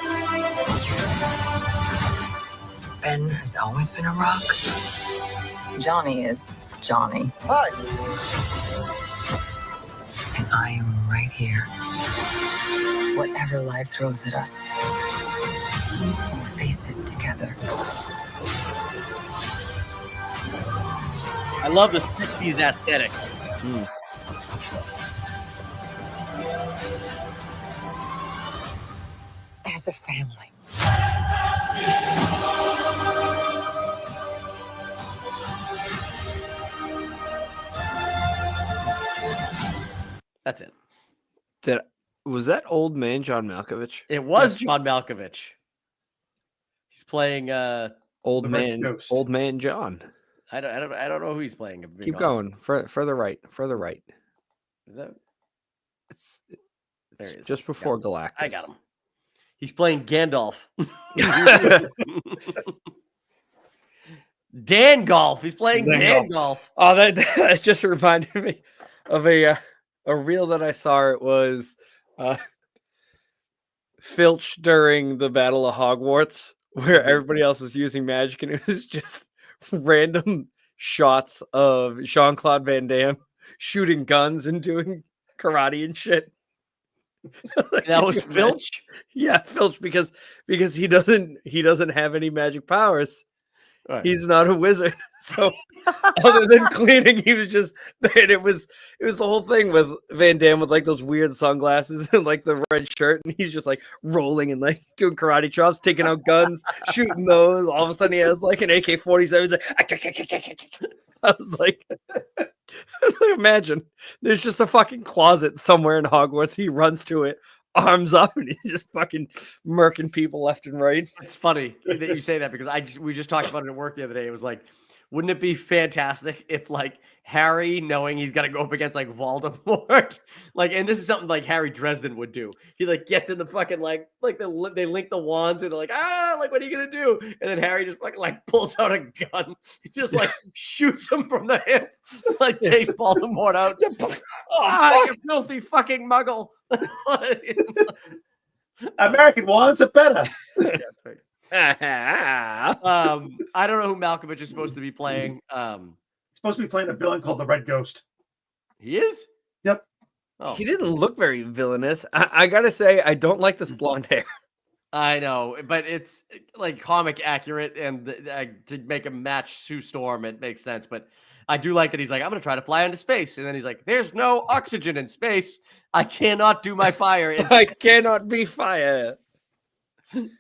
G: Ben has always been a rock. Johnny is Johnny.
E: Hi.
G: And I am right here. Whatever life throws at us, we'll face it together.
B: I love the 60s aesthetic.
G: As a family.
B: That's it.
A: Was that old man John Malkovich?
B: It was John Malkovich. He's playing.
A: Old
C: The Red Ghost.
A: John.
B: I don't know who he's playing. if I'm being
A: Keep
B: honest.
A: going. Further right.
B: Is that?
A: It's
B: There he is.
A: just before
B: Got
A: Galactus.
B: I got him. He's playing Gandalf. Dan Golf. He's playing Dan Golf.
A: Oh, that just reminded me of a reel that I saw. It was Filch during the Battle of Hogwarts, where everybody else is using magic, and it was just random shots of Jean-Claude Van Damme shooting guns and doing karate and shit. Like,
B: That
A: could
B: was
A: you imagine?
B: Filch.
A: Yeah, Filch, because he doesn't have any magic powers.
B: Right.
A: He's not a wizard. So other than cleaning, he was just, and it was the whole thing with Van Damme with like those weird sunglasses and like the red shirt, and he's just like rolling and like doing karate chops, taking out guns, shooting those. All of a sudden he has like an AK-47. Like, I was like, imagine there's just a fucking closet somewhere in Hogwarts. He runs to it, arms up, and he's just fucking murking people left and right.
B: It's funny that you say that because we just talked about it at work the other day. It was like, wouldn't it be fantastic if like Harry, knowing he's got to go up against like Voldemort, like, and this is something like Harry Dresden would do. He like gets in the fucking like they link the wands and they're like, like what are you gonna do? And then Harry just fucking like pulls out a gun, he just like shoots him from the hip, like takes Voldemort out. You filthy fucking muggle!
C: American ones are better.
B: Yeah, right. I don't know who Malkovich is supposed to be playing.
C: Supposed to be playing a villain called the Red Ghost.
B: He is?
C: Yep.
B: Oh,
A: He didn't look very villainous. I gotta say, I don't like this blonde hair.
B: I know, but it's like comic accurate, and to make him match Sue Storm, it makes sense. But I do like that he's like, I'm gonna try to fly into space, and then he's like, there's no oxygen in space. I cannot do my fire. In
A: I
B: space.
A: cannot be fire.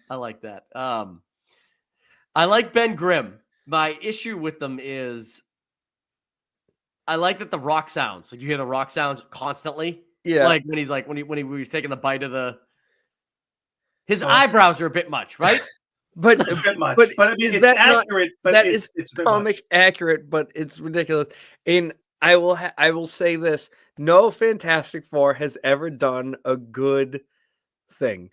B: I like that. I like Ben Grimm. My issue with them is I like that the rock sounds. Like you hear the rock sounds constantly.
A: Yeah.
B: Like when he's like when he was taking the bite of the. His eyebrows are a bit much, right?
A: But
C: a bit much.
A: but
C: But I mean,
A: is
C: it's
A: that not-
C: accurate. But
A: that
C: it's,
A: is
C: it's a bit
A: comic
C: much.
A: accurate, but it's ridiculous. And I will say this: no Fantastic Four has ever done a good thing.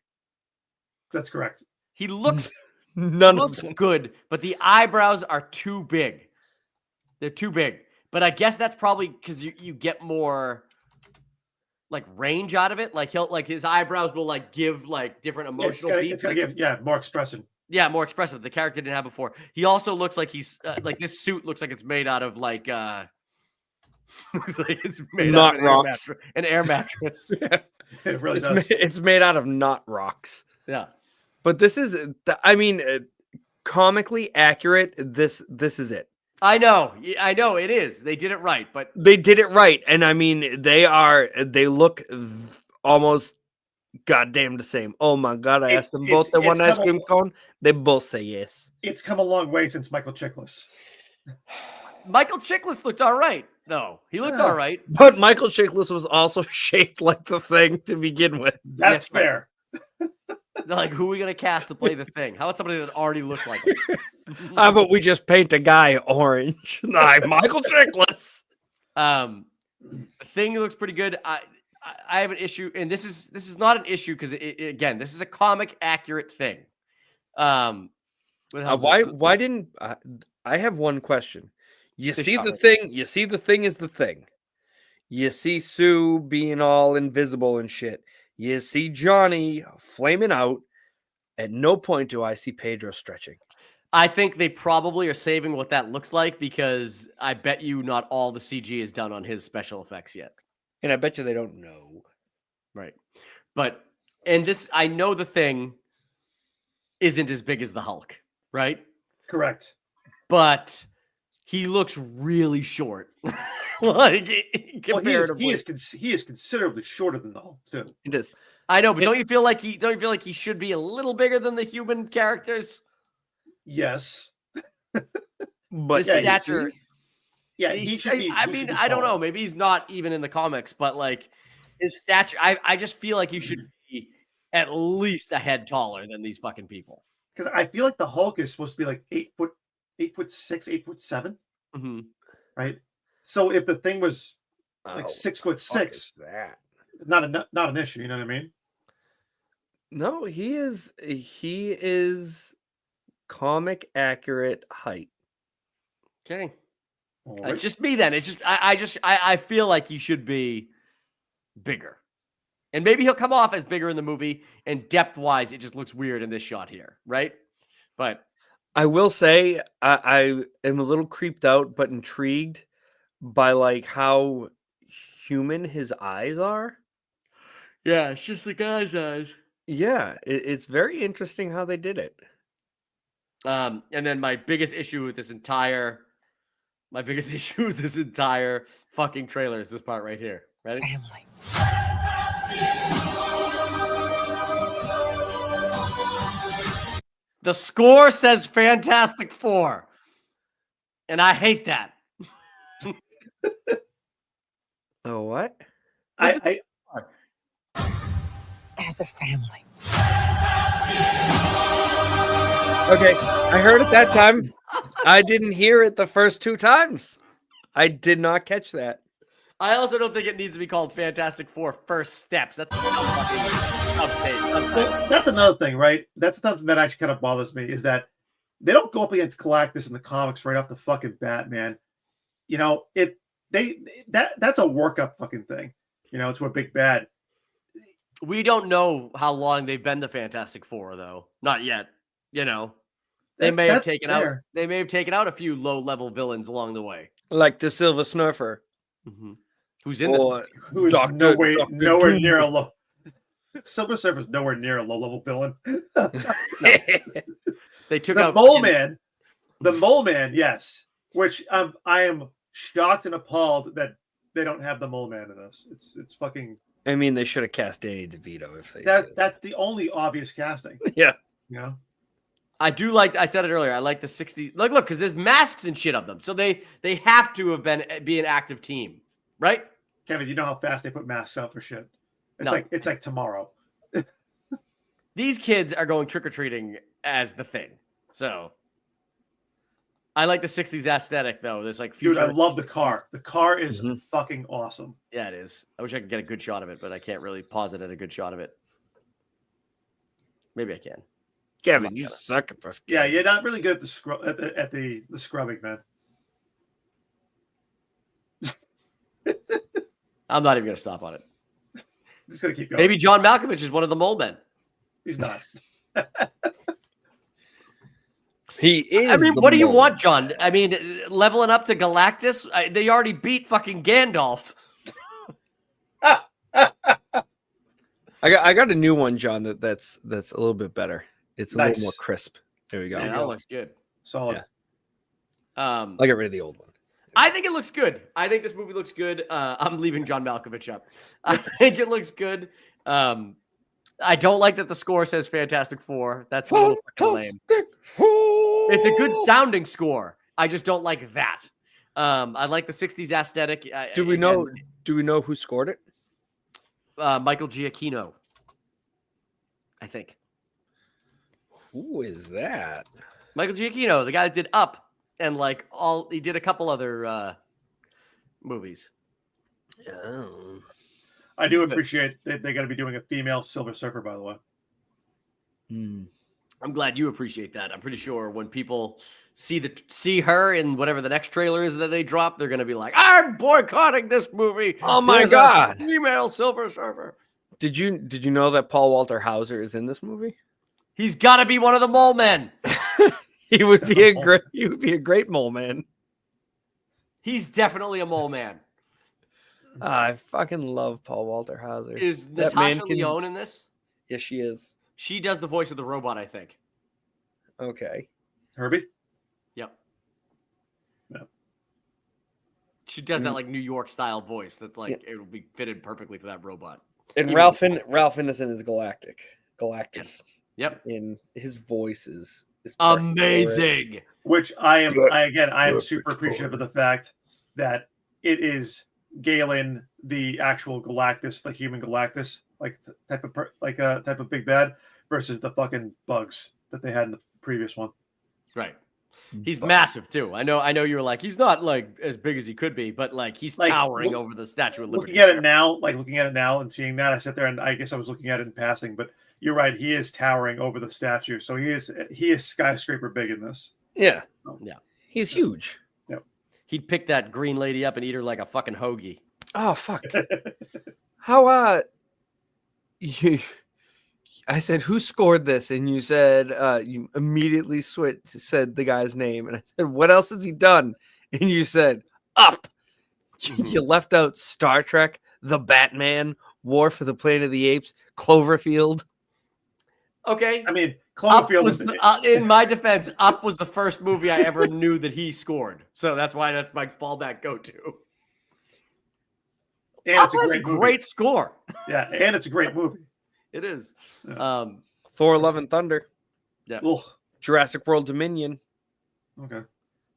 C: That's correct.
B: He looks
A: None
B: looks
A: of them.
B: good, but the eyebrows are too big. They're too big. But I guess that's probably because you get more like range out of it. Like his eyebrows will like give like different emotional
C: It's
B: beats.
C: gonna give more expression.
B: Yeah, more expressive. The character didn't have before. He also looks like he's like this suit looks like it's made out of like looks like it's made
A: Not
B: out of
A: rocks.
B: an air mattress.
C: It really does.
A: It's made out of not rocks.
B: Yeah.
A: But this is, I mean, comically accurate. This is it.
B: I know it is. They did it right, but
A: They did it right, and I mean, they look almost goddamn the same. Oh my god! I asked them both. They want an ice cream cone. They both say yes.
C: It's come a long way since Michael Chiklis.
B: Michael Chiklis looked all right, though. He looked all right.
A: But Michael Chiklis was also shaped like the Thing to begin with.
C: That's fair.
B: They're like, who are we gonna cast to play the Thing? How about somebody that already looks like him?
A: How about we just paint a guy orange? Like Michael Chiklis.
B: The Thing looks pretty good. I have an issue, and this is not an issue because again, this is a comic accurate thing.
A: Why didn't I have one question? You
B: This
A: see
B: shot
A: the
B: right
A: Thing. You see the Thing is the Thing. You see Sue being all invisible and shit. You see Johnny flaming out. At no point do I see Pedro stretching.
B: I think they probably are saving what that looks like because I bet you not all the CG is done on his special effects yet.
A: And I bet you they don't know.
B: Right. But, and this, I know the Thing isn't as big as the Hulk, right?
C: Correct.
B: But he looks really short. Like, comparatively.
C: He is considerably shorter than the Hulk, too.
A: It is.
B: I know, but don't you feel like he should be a little bigger than the human characters?
C: Yes.
A: But
B: His
C: yeah,
B: stature.
C: Yeah, he should be.
B: I
C: he
B: mean,
C: should be
B: I don't
C: taller.
B: know. Maybe he's not even in the comics, but like his stature, I just feel like you should be at least a head taller than these fucking people.
C: Because I feel like the Hulk is supposed to be like 8'6", 8'7",
B: Mm-hmm.
C: right? So if the Thing was like
A: Oh,
C: 6'6",
A: that.
C: not an issue. You know what I mean?
A: No, he is comic accurate height.
B: Okay.
C: All
B: It's
C: right.
B: just me then. It's just I feel like he should be bigger. And maybe he'll come off as bigger in the movie, and depth-wise, it just looks weird in this shot here, right? But
A: I will say I am a little creeped out, but intrigued by like how human his eyes are.
B: yeah, it's just the guy's eyes.
A: Yeah, it's very interesting how they did it.
B: And then my biggest issue with this entire fucking trailer is this part right here. Ready?
G: Family.
B: The score says Fantastic Four. And I hate that.
A: Oh, what?
C: I
G: As a family.
A: Okay, I heard it that time. I didn't hear it the first two times. I did not catch that.
B: I also don't think it needs to be called Fantastic Four First Steps. That's a fucking update.
C: well, that's another thing, right? That's something that actually kind of bothers me is that they don't go up against Galactus in the comics right off the fucking bat, man. You know, that's a workup fucking thing. You know, to a big bad.
B: We don't know how long they've been the Fantastic Four, though. Not yet. You know, they may have taken out. They may have taken out a few low-level villains along the way.
A: Like the Silver Snurfer.
B: Mm-hmm. Who's in this?
A: Or
C: Who is
A: Dr.
C: nowhere
A: Doom.
C: near a low. Silver Surfer's nowhere near a low-level villain.
B: They took
C: The
B: out
C: Mole Man. The Mole Man, yes. Which I am shocked and appalled that they don't have the Mole Man in this. It's fucking.
A: I mean, they should have cast Danny DeVito if they.
C: That's the only obvious casting.
A: Yeah.
C: You know.
B: I do like. I said it earlier. I like the 60. Look, because there's masks and shit of them, so they have to have be an active team, right?
C: Kevin, you know how fast they put masks out for shit.
B: No.
C: It's like tomorrow.
B: These kids are going trick-or-treating as the thing. So I like the 60s aesthetic, though. There's like
C: Dude, I
B: future.
C: love the car. The car is fucking awesome.
B: Yeah, it is. I wish I could get a good shot of it, but I can't really pause it at a good shot of it. Maybe I can.
A: Kevin, you suck at this.
C: Yeah, you're not really good at the scrubbing, man.
B: I'm not even going to stop on it.
C: Just gonna keep going.
B: Maybe John Malkovich is one of the mole men.
C: He's not.
A: He is.
B: I mean, what do you want, John? I mean, leveling up to Galactus? They already beat fucking Gandalf.
A: I got a new one, John. That's a little bit better. It's a little more crisp. There we go.
B: Yeah, that looks good.
C: Solid.
A: Yeah. I'll get rid of the old one.
B: I think it looks good. I think this movie looks good. I'm leaving John Malkovich up. I think it looks good. I don't like that the score says Fantastic Four. That's a little fucking lame. It's a good sounding score. I just don't like that. I like the 60s aesthetic.
A: Do we know who scored it?
B: Michael Giacchino, I think.
A: Who is that?
B: Michael Giacchino, the guy that did Up. And he did a couple other movies.
A: Oh.
C: I do appreciate that they're going to be doing a female Silver Surfer, by the way.
B: I'm glad you appreciate that. I'm pretty sure when people see her in whatever the next trailer is that they drop, they're going to be like, "I'm boycotting this movie."
A: Oh my
B: There's
A: God.
B: a female Silver Surfer.
A: Did you know that Paul Walter Hauser is in this movie?
B: He's got to be one of the mole men.
A: He would be a great mole man.
B: He's definitely a mole man.
A: I fucking love Paul Walter Hauser.
B: Is Natasha Lyonne in this?
A: Yes, she is.
B: She does the voice of the robot, I think.
A: Okay.
C: Herbie?
B: Yep.
C: No.
B: She does that New York style voice that's it would be fitted perfectly for that robot.
A: And Ralph Ineson is Galactus.
B: Yep.
A: And his voice is
B: amazing.
C: Which I am super appreciative of the fact that it is Galen, the actual Galactus, the human Galactus, type of big bad, versus the fucking bugs that they had in the previous one.
B: Right. He's massive too. I know you were like, he's not as big as he could be, but he's towering over the Statue of Liberty.
C: Looking at it now and seeing that, I sat there and I guess I was looking at it in passing, but you're right, he is towering over the statue. So he is skyscraper big in this.
A: Yeah.
B: Yeah.
A: He's huge.
C: Yep.
B: He'd pick that green lady up and eat her like a fucking hoagie.
A: Oh fuck. How I said, who scored this? And you said, you immediately said the guy's name. And I said, what else has he done? And you said, Up. You left out Star Trek, The Batman, War for the Planet of the Apes, Cloverfield.
B: Okay.
C: I mean, Cloverfield
B: in my defense, Up was the first movie I ever knew that he scored. So that's why that's my fallback go-to.
C: And
B: Up
C: it's
B: was a great score.
C: Yeah, and it's a great movie.
B: It is.
C: Yeah.
A: Thor: Love and Thunder.
B: Yeah.
C: Ugh.
A: Jurassic World Dominion.
C: Okay.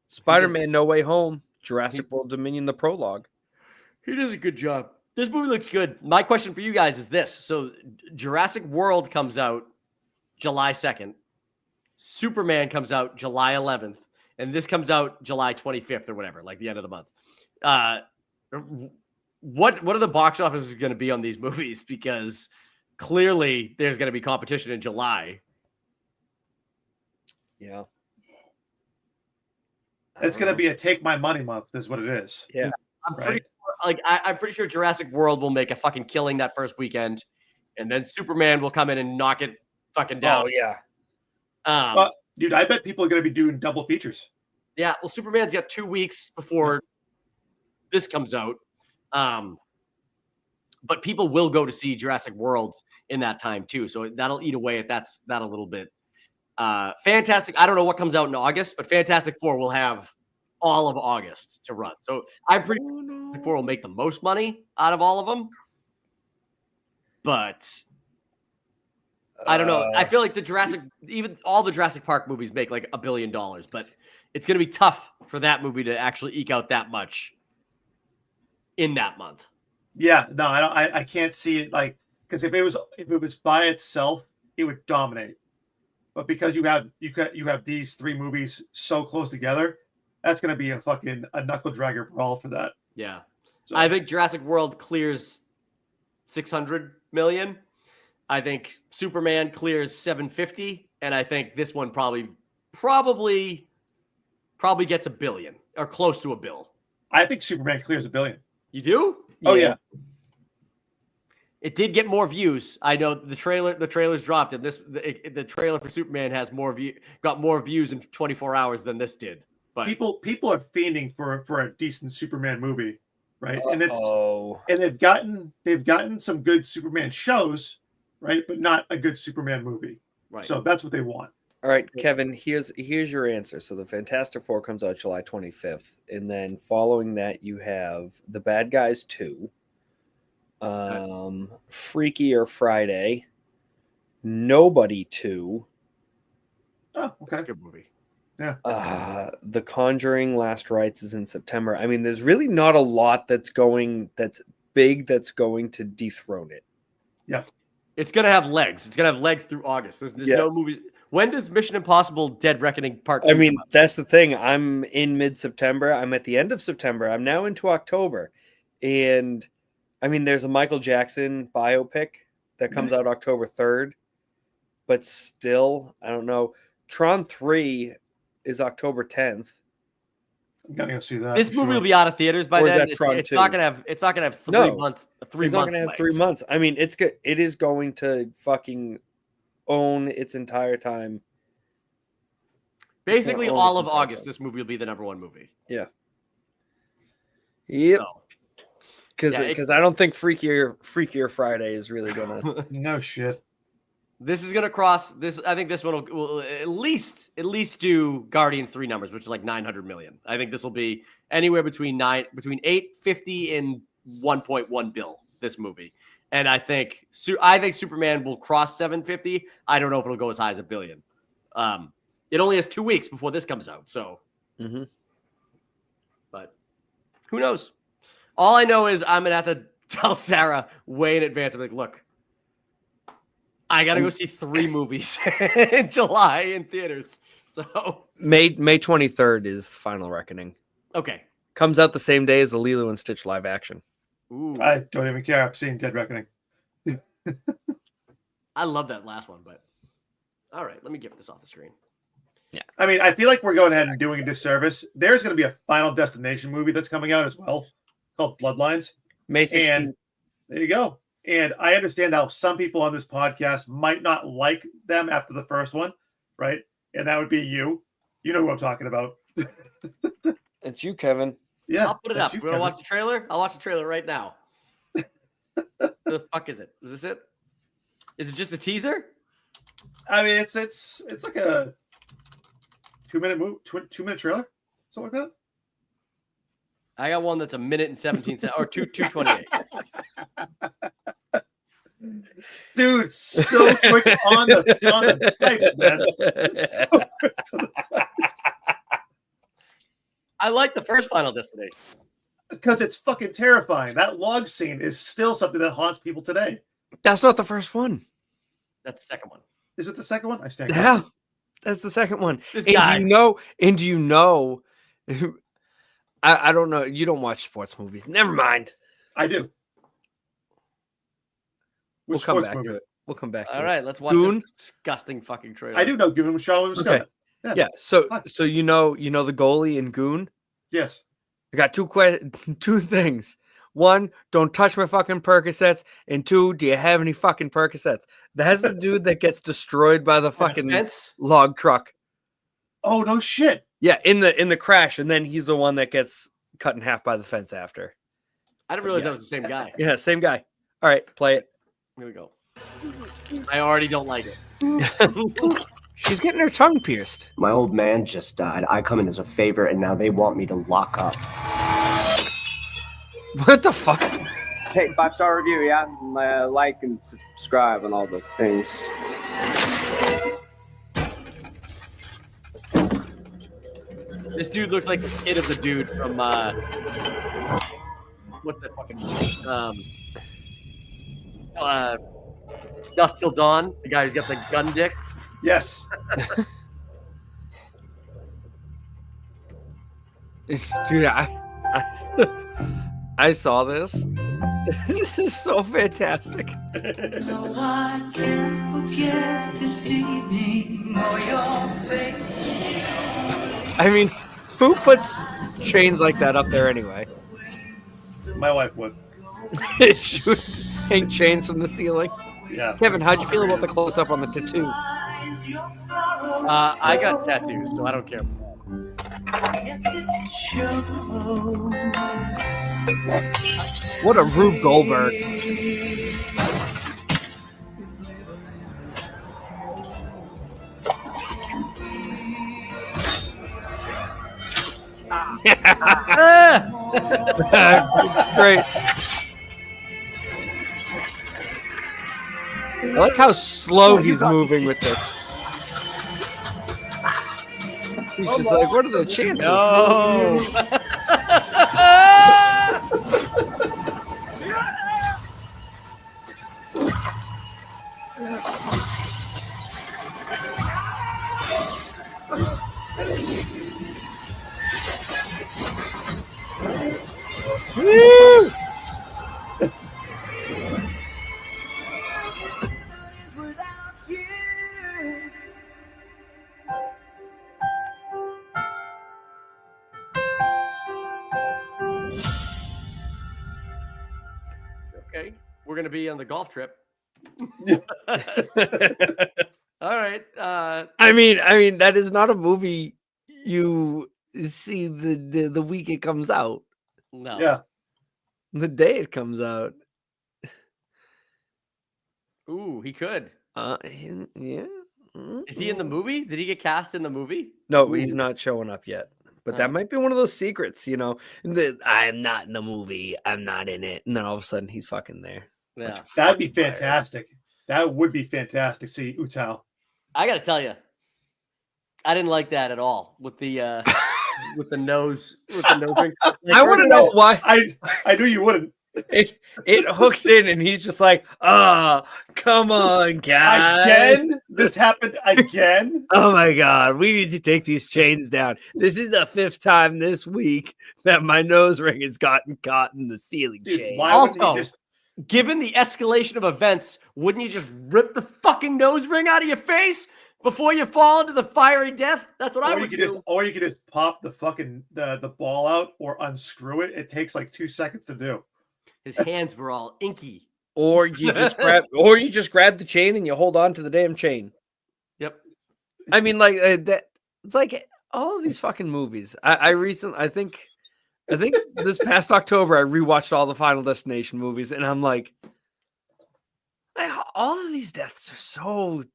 A: Spider-Man: No Way Home. Jurassic World Dominion, the prologue.
B: He does a good job. This movie looks good. My question for you guys is this. So Jurassic World comes out July 2nd. Superman comes out July 11th. And this comes out July 25th or whatever, like the end of the month. What are the box offices going to be on these movies? Because clearly there's going to be competition in July.
A: Yeah.
C: It's going to be a take my money month is what it is.
A: Yeah.
B: I'm pretty sure Jurassic World will make a fucking killing that first weekend. And then Superman will come in and knock it fucking down.
A: Oh, yeah.
C: Dude, I bet people are going to be doing double features.
B: Yeah. Well, Superman's got 2 weeks before this comes out. But people will go to see Jurassic World in that time too, so that'll eat away at that a little bit. Fantastic. I don't know what comes out in August, but Fantastic Four will have all of August to run. So I'm pretty sure Fantastic Four will make the most money out of all of them. But I don't know. I feel like even all the Jurassic Park movies make like $1 billion, but it's going to be tough for that movie to actually eke out that much in that month.
C: Yeah, no, I can't see it like because if it was by itself, it would dominate. But because you have these three movies so close together, that's going to be a knuckle dragger brawl for that.
B: Yeah,
C: so,
B: I think Jurassic World clears 600 million. I think Superman clears 750, and I think this one probably gets $1 billion or close to $1 billion.
C: I think Superman clears $1 billion.
B: You do?
C: Oh yeah.
B: It did get more views. I know the trailers dropped, and the trailer for Superman has got more views in 24 hours than this did. But
C: people are fiending for a decent Superman movie, right? And they've gotten some good Superman shows, right? But not a good Superman movie.
B: Right.
C: So that's what they want.
A: All right, Kevin, here's your answer. So the Fantastic Four comes out July 25th, and then following that you have The Bad Guys 2, Freakier Friday, Nobody 2.
C: Oh, okay.
B: That's a good movie.
C: Yeah.
A: The Conjuring Last Rites is in September. I mean, there's really not a lot that's big that's going to dethrone it.
C: Yeah.
B: It's going to have legs. It's going to have legs through August. There's no movies. When does Mission Impossible Dead Reckoning Part 2
A: I mean, that's the thing. I'm in mid-September. I'm at the end of September. I'm now into October. And, I mean, there's a Michael Jackson biopic that comes out October 3rd. But still, I don't know. Tron 3 is October 10th.
C: I'm gonna go see that.
B: This movie will be out of theaters by then. It's not gonna have 3 months.
A: It's not gonna have 3 months. I mean, it is going to fucking own its entire time.
B: Basically, all of August, this movie will be the #1 movie.
A: Yeah. Yep. Because I don't think Freakier Friday is really gonna.
C: No shit.
B: This is gonna cross this. I think this one will at least do Guardians 3 numbers, which is like 900 million. I think this will be anywhere between 850 and 1.1 bill. This movie, and I think Superman will cross 750. I don't know if it'll go as high as $1 billion. It only has 2 weeks before this comes out, so.
A: Mm-hmm.
B: But who knows? All I know is I'm gonna have to tell Sarah way in advance. I'm like, look. I gotta go see 3 movies in July in theaters. So
A: May 23rd is Final Reckoning.
B: Okay.
A: Comes out the same day as the Lilo and Stitch live action.
B: Ooh.
C: I don't even care. I've seen Dead Reckoning.
B: I love that last one, but all right, let me get this off the screen.
A: Yeah.
C: I mean, I feel like we're going ahead and doing a disservice. There's going to be a Final Destination movie that's coming out as well called Bloodlines.
A: May 16th.
C: And there you go. And I understand how some people on this podcast might not like them after the first one, right? And that would be you. You know who I'm talking about.
A: It's you, Kevin.
C: Yeah.
B: I'll put it up. You want to watch the trailer? I'll watch the trailer right now. Who the fuck is it? Is this it? Is it just a teaser?
C: I mean, it's like a 2-minute 2-minute trailer, something like that.
B: I got one that's 1 minute and 17 seconds, or 2:28.
C: Dude, so quick on the types, man. So quick to the types.
B: I like the first Final Destination
C: because it's fucking terrifying. That log scene is still something that haunts people today.
A: That's not the first one.
B: That's the second one.
C: Is it the second one? I stand.
A: Yeah, that's the second one.
B: This guy.
A: And do you know? I don't know. You don't watch sports movies. Never mind.
C: I do.
A: We'll come back to it. We'll come back to it.
B: All right, let's watch
A: Goon?
B: this disgusting fucking trailer.
C: I do know Goon. Charlie was
A: Okay. Yeah. So you know the goalie in Goon?
C: Yes.
A: I got two things. One, don't touch my fucking Percocets. And 2, do you have any fucking Percocets? That's the dude that gets destroyed by the fucking log truck.
C: Oh, no shit.
A: Yeah, in the crash, and then he's the one that gets cut in half by the fence after.
B: I didn't realize that was the same guy.
A: Yeah, same guy. All right, play it.
B: Here we go. I already don't like it.
A: She's getting her tongue pierced.
I: My old man just died. I come in as a favor, and now they want me to lock up.
A: What the fuck?
J: Hey, 5-star review, yeah? Like and subscribe and all the things.
B: This dude looks like the kid of the dude from what's that fucking Dusk Till Dawn, the guy who's got the gun dick.
C: Yes.
A: Dude, I saw this. This is so fantastic.
K: No, I can't forget this evening or your face.
A: I mean, who puts chains like that up there anyway?
C: My wife would.
A: Hang chains from the ceiling.
C: Yeah.
A: Kevin, how'd you feel about the close up on the tattoo?
B: I got tattoos, so I don't care.
A: What a Rube Goldberg. Great. I like how slow he's moving with this. He's just like, what are the chances?
B: No.
A: Woo!
B: Okay, we're gonna be on the golf trip. All right.
A: I mean, that is not a movie you see the week it comes out.
B: No.
C: Yeah.
A: The day it comes out.
B: Ooh, he could.
A: Yeah.
B: Is he in the movie? Did he get cast in the movie?
A: No, he's not showing up yet. But that might be one of those secrets, you know. I'm not in the movie. I'm not in it. And then all of a sudden he's fucking there.
B: Yeah.
C: That'd be fantastic. That would be fantastic. See Utah.
B: I gotta tell you, I didn't like that at all with the with the nose ring. Like,
A: I want to know why.
C: I knew you wouldn't.
A: It hooks in and he's just like, come on, guys.
C: Again? This happened again?
A: Oh my God. We need to take these chains down. This is the 5th time this week that my nose ring has gotten caught in the ceiling chain.
B: Also, given the escalation of events, wouldn't you just rip the fucking nose ring out of your face before you fall into the fiery death? That's what I would do.
C: Or you could just pop the fucking the ball out or unscrew it. It takes like 2 seconds to do.
B: His hands were all inky.
A: Or you just grab the chain and you hold on to the damn chain.
B: Yep.
A: I mean, like that. It's like all of these fucking movies. I think this past October I rewatched all the Final Destination movies, and I'm like, all of these deaths are so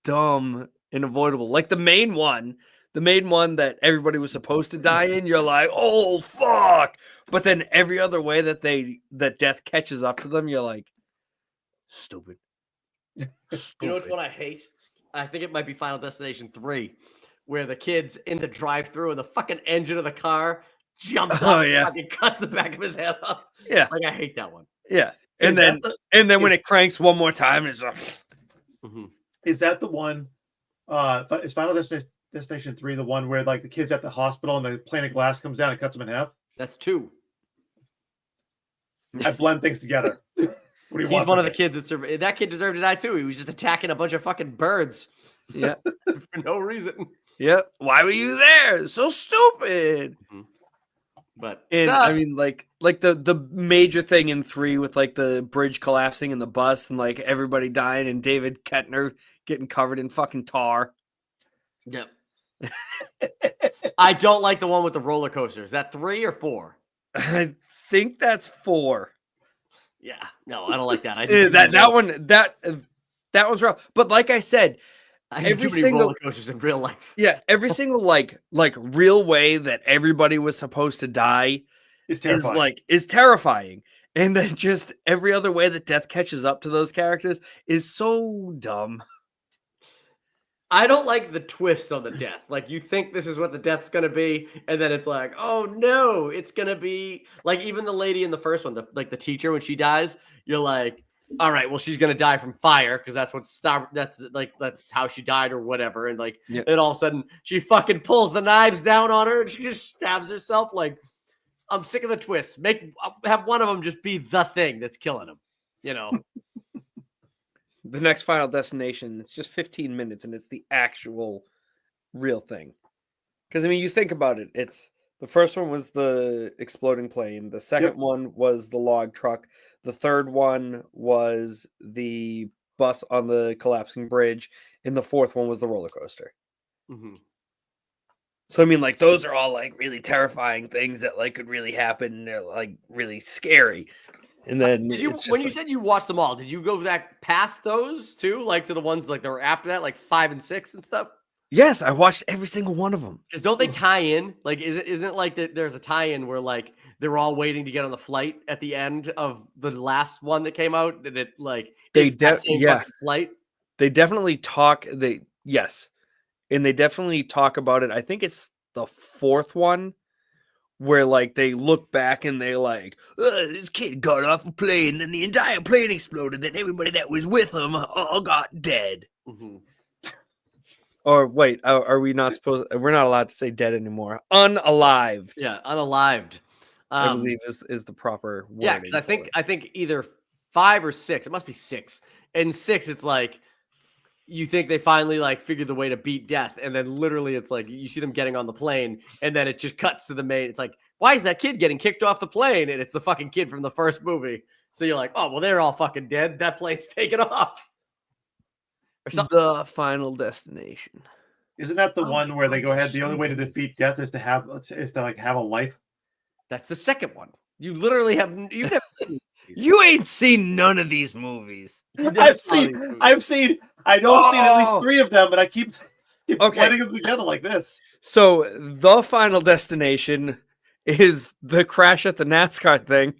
A: dumb and avoidable. Like the main one that everybody was supposed to die in, you're like, oh fuck. But then every other way that death catches up to them, you're like, stupid.
B: You know which one I hate? I think it might be Final Destination 3, where the kid's in the drive-thru and the fucking engine of the car jumps up and fucking cuts the back of his head off.
A: Yeah.
B: Like, I hate that one.
A: Yeah. And then when it cranks one more time, it's like,
C: Is that the one? Is Final Destination 3 the one where like the kid's at the hospital and the plane of glass comes down and cuts him in half?
B: That's 2.
C: I blend things together.
B: He's one of the kids that survived. That kid deserved to die too. He was just attacking a bunch of fucking birds.
A: Yeah.
B: For no reason.
A: Yeah. Why were you there? So stupid.
B: But
A: I mean, like the major thing in 3 with like the bridge collapsing and the bus and like everybody dying and David Kettner getting covered in fucking tar.
B: Yep. I don't like the one with the roller coaster. Is that 3 or 4?
A: I think that's 4.
B: Yeah, no, I don't like that.
A: That one's rough. But like I said,
B: I need too many roller coasters in real life.
A: Yeah, every single like real way that everybody was supposed to die
C: It's terrifying.
A: is terrifying. And then just every other way that death catches up to those characters is so dumb.
B: I don't like the twist on the death. Like, you think this is what the death's gonna be, and then it's like, oh no, it's gonna be like even the lady in the first one, the teacher when she dies, you're like, all right, well, she's gonna die from fire because that's that's how she died or whatever. And like, then all of a sudden she fucking pulls the knives down on her and she just stabs herself. Like, I'm sick of the twists. Have one of them just be the thing that's killing him. You know.
A: The next Final Destination, it's just 15 minutes and it's the actual real thing. Because, I mean, you think about it. It's the first one was the exploding plane. The second one was the log truck. The third one was the bus on the collapsing bridge. And the fourth one was the roller coaster.
B: Mm-hmm.
A: So, I mean, like, those are all, like, really terrifying things that, like, could really happen. They're, like, really scary. And then
B: when you said you watched them all, did you go back past those too, like to the ones like that were after that, like 5 and 6 and stuff?
A: Yes, I watched every single one of them.
B: Because don't they tie in? Like, isn't it like that? There's a tie-in where like they're all waiting to get on the flight at the end of the last one that came out, and it like flight.
A: They definitely talk. And they definitely talk about it. I think it's the fourth one. Where like they look back and they like, this kid got off a plane, then the entire plane exploded, then everybody that was with him all got dead.
B: Mm-hmm.
A: Or wait, are we not supposed? We're not allowed to say dead anymore. Unalived.
B: Yeah, unalived.
A: I believe is the proper word.
B: Yeah, because I think either 5 or 6. It must be 6. And 6, it's like you think they finally like figured the way to beat death, and then literally it's like you see them getting on the plane, and then it just cuts to the main. It's like, why is that kid getting kicked off the plane? And it's the fucking kid from the first movie. So you're like, oh well, they're all fucking dead. That plane's taken off.
A: Or something. The Final Destination.
C: Isn't that the one where they go ahead? The only way to defeat death is to have a life.
B: That's the second one. You literally have
A: you ain't seen none of these movies.
C: I've seen. I know I've seen at least 3 of them, but I keep putting them together like this.
A: So the Final Destination is the crash at the NASCAR thing.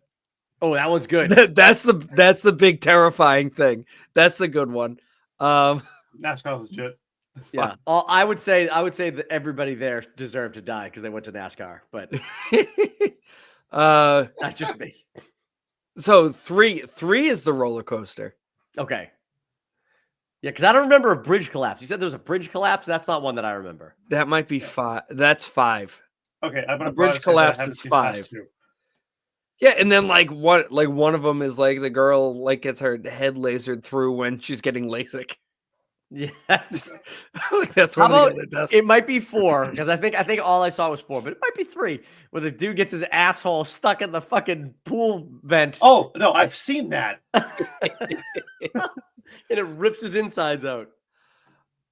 B: Oh, that one's good.
A: That's the big terrifying thing. That's the good one.
C: NASCAR was legit.
B: Yeah, I would say that everybody there deserved to die because they went to NASCAR, but that's just me.
A: So 3 is the roller coaster.
B: Okay. Yeah, because I don't remember a bridge collapse. You said there was a bridge collapse. That's not one that I remember.
A: That might be 5. That's 5.
C: Okay,
A: a bridge collapse is 5. Yeah, and then like one of them is like the girl like gets her head lasered through when she's getting LASIK.
B: Yes,
A: like that's
B: one
A: of the other deaths.
B: It might be 4 because I think all I saw was 4, but it might be 3 where the dude gets his asshole stuck in the fucking pool vent.
C: Oh no, I've seen that.
B: And it rips his insides out.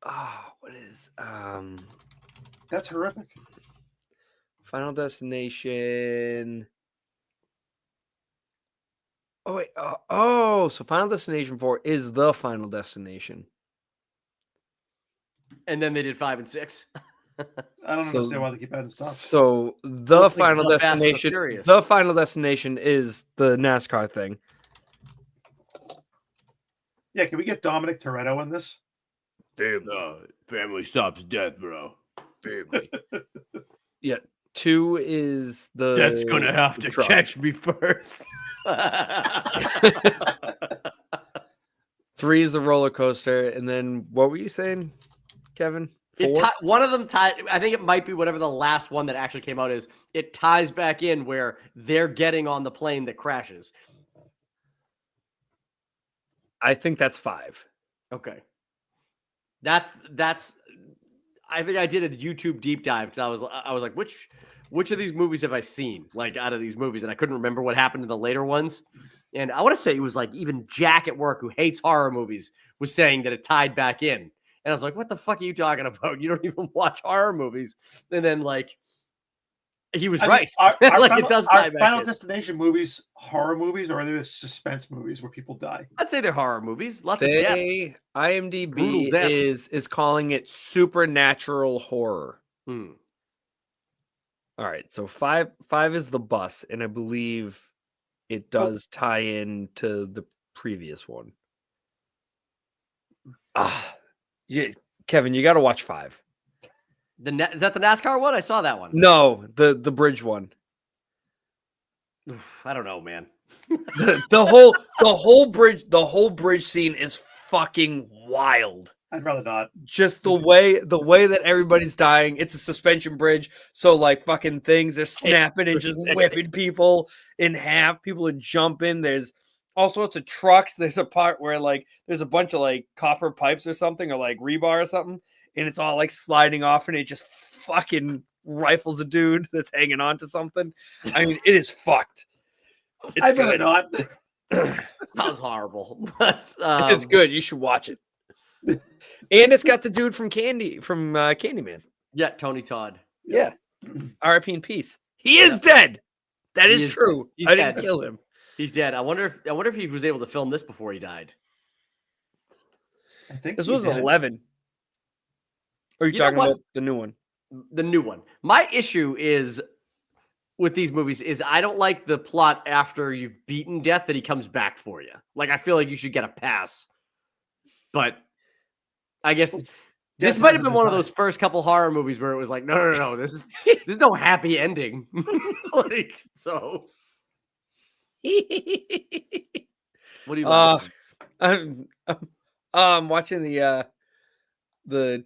A: Oh, what is
C: That's horrific.
A: Final Destination. Oh wait, so Final Destination 4 is the Final Destination.
B: And then they did 5 and 6.
C: I don't understand why they keep adding stuff.
A: So the Final Destination, the Final Destination is the NASCAR thing.
C: Yeah, can we get Dominic Toretto in this?
B: Family stops death, bro.
A: Family. Yeah, 2 is the.
B: Death's gonna have to catch me first.
A: 3 is the roller coaster, and then what were you saying, Kevin? 4?
B: One of them ties. I think it might be whatever the last one that actually came out is. It ties back in where they're getting on the plane that crashes.
A: I think that's 5.
B: Okay. That's. I think I did a YouTube deep dive because I was like, which of these movies have I seen? Like out of these movies, and I couldn't remember what happened in the later ones. And I want to say it was like even Jack at work, who hates horror movies, was saying that it tied back in. And I was like, what the fuck are you talking about? You don't even watch horror movies. And then like He was
C: I mean,
B: right.
C: Our
B: Like,
C: final,
B: it does
C: our
B: tie back
C: Final
B: in.
C: Destination movies, horror movies, or are they suspense movies where people die?
B: I'd say they're horror movies. Lots of death. Brutal
A: IMDb
B: deaths.
A: is calling it supernatural horror.
B: Hmm.
A: All right, so five is the bus, and I believe it does tie in to the previous one. Yeah, Kevin, you got to watch 5.
B: Is that the NASCAR one? I saw that one.
A: No, the bridge one.
B: Oof, I don't know, man.
A: The whole bridge scene is fucking wild.
C: I'd rather not.
A: Just the way that everybody's dying. It's a suspension bridge, so like fucking things are snapping and just whipping people in half. People are jumping. There's all sorts of trucks. There's a part where like there's a bunch of like copper pipes or something, or like rebar or something, and it's all like sliding off, and it just fucking rifles a dude that's hanging on to something. I mean, it is fucked.
C: I'd rather not.
B: Sounds horrible. But,
A: it's good. You should watch it. And it's got the dude from Candyman.
B: Yeah, Tony Todd.
A: Yeah. R.I.P. in peace. He is dead. That is true.
B: He's
A: I
B: dead.
A: didn't kill him.
B: He's dead. I wonder if he was able to film this before he died.
C: I think
A: This was 11. Or are you talking about the new one?
B: The new one. My issue is with these movies is I don't like the plot after you've beaten death that he comes back for you. Like, I feel like you should get a pass. But I guess this might have been one of those first couple horror movies where it was like, no, there's no happy ending. Like, so what do you like?
A: I'm watching the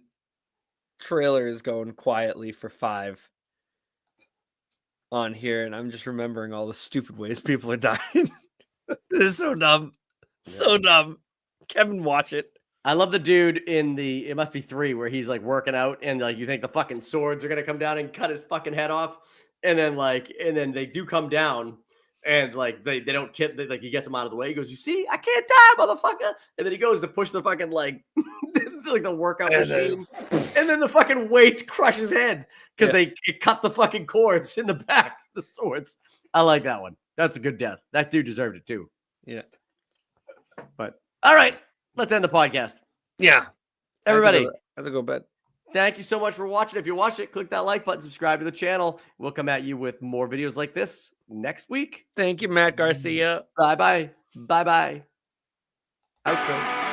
A: trailer is going quietly for 5 on here, and I'm just remembering all the stupid ways people are dying. This is so dumb. So dumb. Kevin, watch it.
B: I love the dude in it must be 3 where he's like working out and like you think the fucking swords are gonna come down and cut his fucking head off. And then they do come down and like they don't kid like he gets him out of the way. He goes, "You see, I can't die, motherfucker." And then he goes to push the fucking like the workout machine. And then the fucking weights crush his head because they cut the fucking cords in the back, the swords. I like that one. That's a good death. That dude deserved it too.
A: Yeah.
B: But all right. Let's end the podcast.
A: Yeah.
B: Everybody.
A: I have to go to bed.
B: Thank you so much for watching. If you watched it, click that like button, subscribe to the channel. We'll come at you with more videos like this next week.
A: Thank you, Matt Garcia.
B: Bye-bye. Bye-bye. Outro.